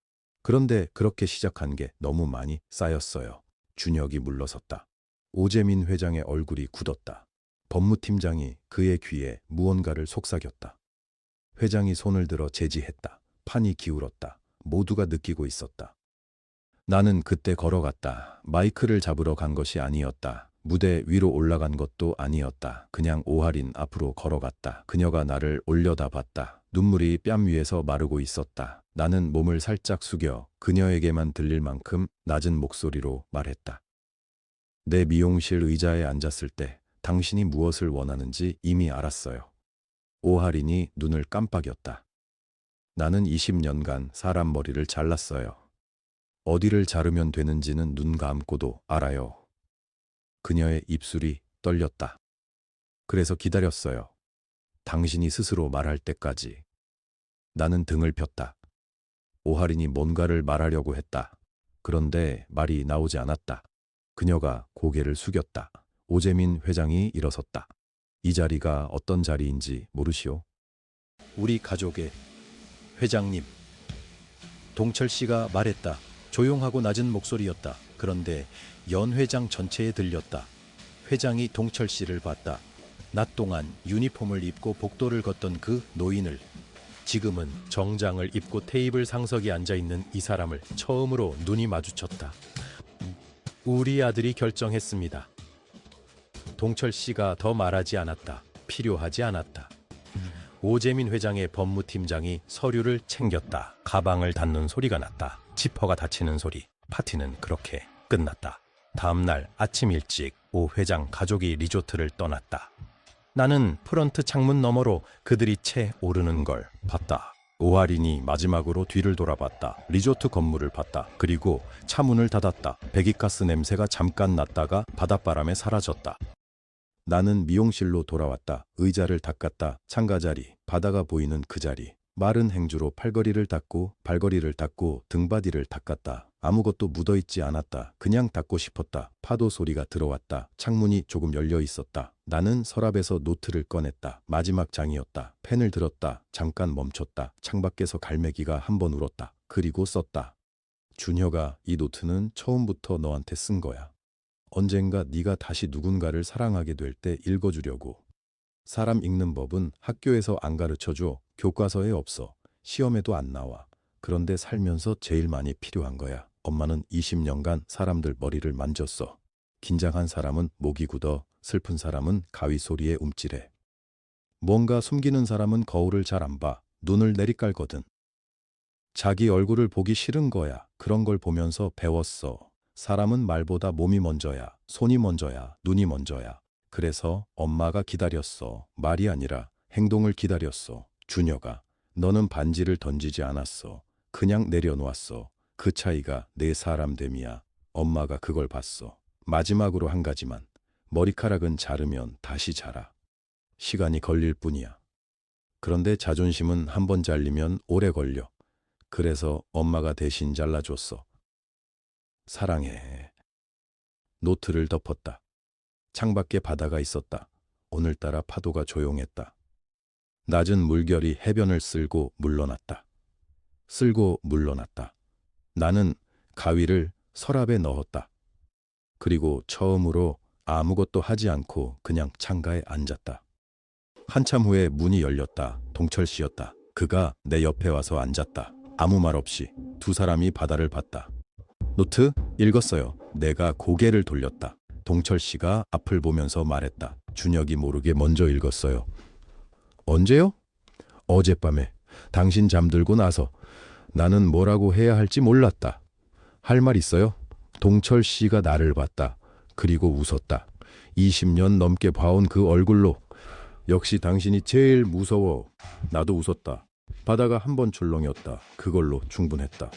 그런데 그렇게 시작한 게 너무 많이 쌓였어요. 준혁이 물러섰다. 오재민 회장의 얼굴이 굳었다. 법무팀장이 그의 귀에 무언가를 속삭였다. 회장이 손을 들어 제지했다. 판이 기울었다. 모두가 느끼고 있었다. 나는 그때 걸어갔다. 마이크를 잡으러 간 것이 아니었다. 무대 위로 올라간 것도 아니었다. 그냥 오하린 앞으로 걸어갔다. 그녀가 나를 올려다 봤다. 눈물이 뺨 위에서 마르고 있었다. 나는 몸을 살짝 숙여 그녀에게만 들릴 만큼 낮은 목소리로 말했다. 내 미용실 의자에 앉았을 때 당신이 무엇을 원하는지 이미 알았어요. 오하린이 눈을 깜빡였다. 나는 20년간 사람 머리를 잘랐어요. 어디를 자르면 되는지는 눈 감고도 알아요. 그녀의 입술이 떨렸다. 그래서 기다렸어요. 당신이 스스로 말할 때까지. 나는 등을 폈다. 오하린이 뭔가를 말하려고 했다. 그런데 말이 나오지 않았다. 그녀가 고개를 숙였다. 오재민 회장이 일어섰다. 이 자리가 어떤 자리인지 모르시오? 우리 가족의 회장님. 동철 씨가 말했다. 조용하고 낮은 목소리였다. 그런데 연 회장 전체에 들렸다. 회장이 동철 씨를 봤다. 낮 동안 유니폼을 입고 복도를 걷던 그 노인을, 지금은 정장을 입고 테이블 상석에 앉아있는 이 사람을 처음으로 눈이 마주쳤다. 우리 아들이 결정했습니다. 동철 씨가 더 말하지 않았다. 필요하지 않았다. 오재민 회장의 법무팀장이 서류를 챙겼다. 가방을 닫는 소리가 났다. 지퍼가 닫히는 소리. 파티는 그렇게 끝났다. 다음 날 아침 일찍 오 회장 가족이 리조트를 떠났다. 나는 프런트 창문 너머로 그들이 채 오르는 걸 봤다. 오하린이 마지막으로 뒤를 돌아봤다. 리조트 건물을 봤다. 그리고 차문을 닫았다. 배기가스 냄새가 잠깐 났다가 바닷바람에 사라졌다. 나는 미용실로 돌아왔다. 의자를 닦았다. 창가자리, 바다가 보이는 그 자리. 마른 행주로 팔걸이를 닦고 발걸이를 닦고 등바디를 닦았다. 아무것도 묻어있지 않았다. 그냥 닦고 싶었다. 파도 소리가 들어왔다. 창문이 조금 열려 있었다. 나는 서랍에서 노트를 꺼냈다. 마지막 장이었다. 펜을 들었다. 잠깐 멈췄다. 창밖에서 갈매기가 한 번 울었다. 그리고 썼다. 준혁아, 이 노트는 처음부터 너한테 쓴 거야. 언젠가 네가 다시 누군가를 사랑하게 될 때 읽어주려고. 사람 읽는 법은 학교에서 안 가르쳐줘. 교과서에 없어. 시험에도 안 나와. 그런데 살면서 제일 많이 필요한 거야. 엄마는 20년간 사람들 머리를 만졌어. 긴장한 사람은 목이 굳어, 슬픈 사람은 가위 소리에 움찔해. 뭔가 숨기는 사람은 거울을 잘 안 봐. 눈을 내리깔거든. 자기 얼굴을 보기 싫은 거야. 그런 걸 보면서 배웠어. 사람은 말보다 몸이 먼저야. 손이 먼저야. 눈이 먼저야. 그래서 엄마가 기다렸어. 말이 아니라 행동을 기다렸어. 준혁아, 너는 반지를 던지지 않았어. 그냥 내려놓았어. 그 차이가 내 사람됨이야. 엄마가 그걸 봤어. 마지막으로 한 가지만. 머리카락은 자르면 다시 자라. 시간이 걸릴 뿐이야. 그런데 자존심은 한 번 잘리면 오래 걸려. 그래서 엄마가 대신 잘라줬어. 사랑해. 노트를 덮었다. 창밖에 바다가 있었다. 오늘따라 파도가 조용했다. 낮은 물결이 해변을 쓸고 물러났다. 쓸고 물러났다. 나는 가위를 서랍에 넣었다. 그리고 처음으로 아무것도 하지 않고 그냥 창가에 앉았다. 한참 후에 문이 열렸다. 동철 씨였다. 그가 내 옆에 와서 앉았다. 아무 말 없이 두 사람이 바다를 봤다. 노트 읽었어요. 내가 고개를 돌렸다. 동철 씨가 앞을 보면서 말했다. 준혁이 모르게 먼저 읽었어요. 언제요? 어젯밤에. 당신 잠들고 나서. 나는 뭐라고 해야 할지 몰랐다. 할 말 있어요? 동철 씨가 나를 봤다. 그리고 웃었다. 20년 넘게 봐온 그 얼굴로. 역시 당신이 제일 무서워. 나도 웃었다. 바다가 한 번 출렁였다. 그걸로 충분했다.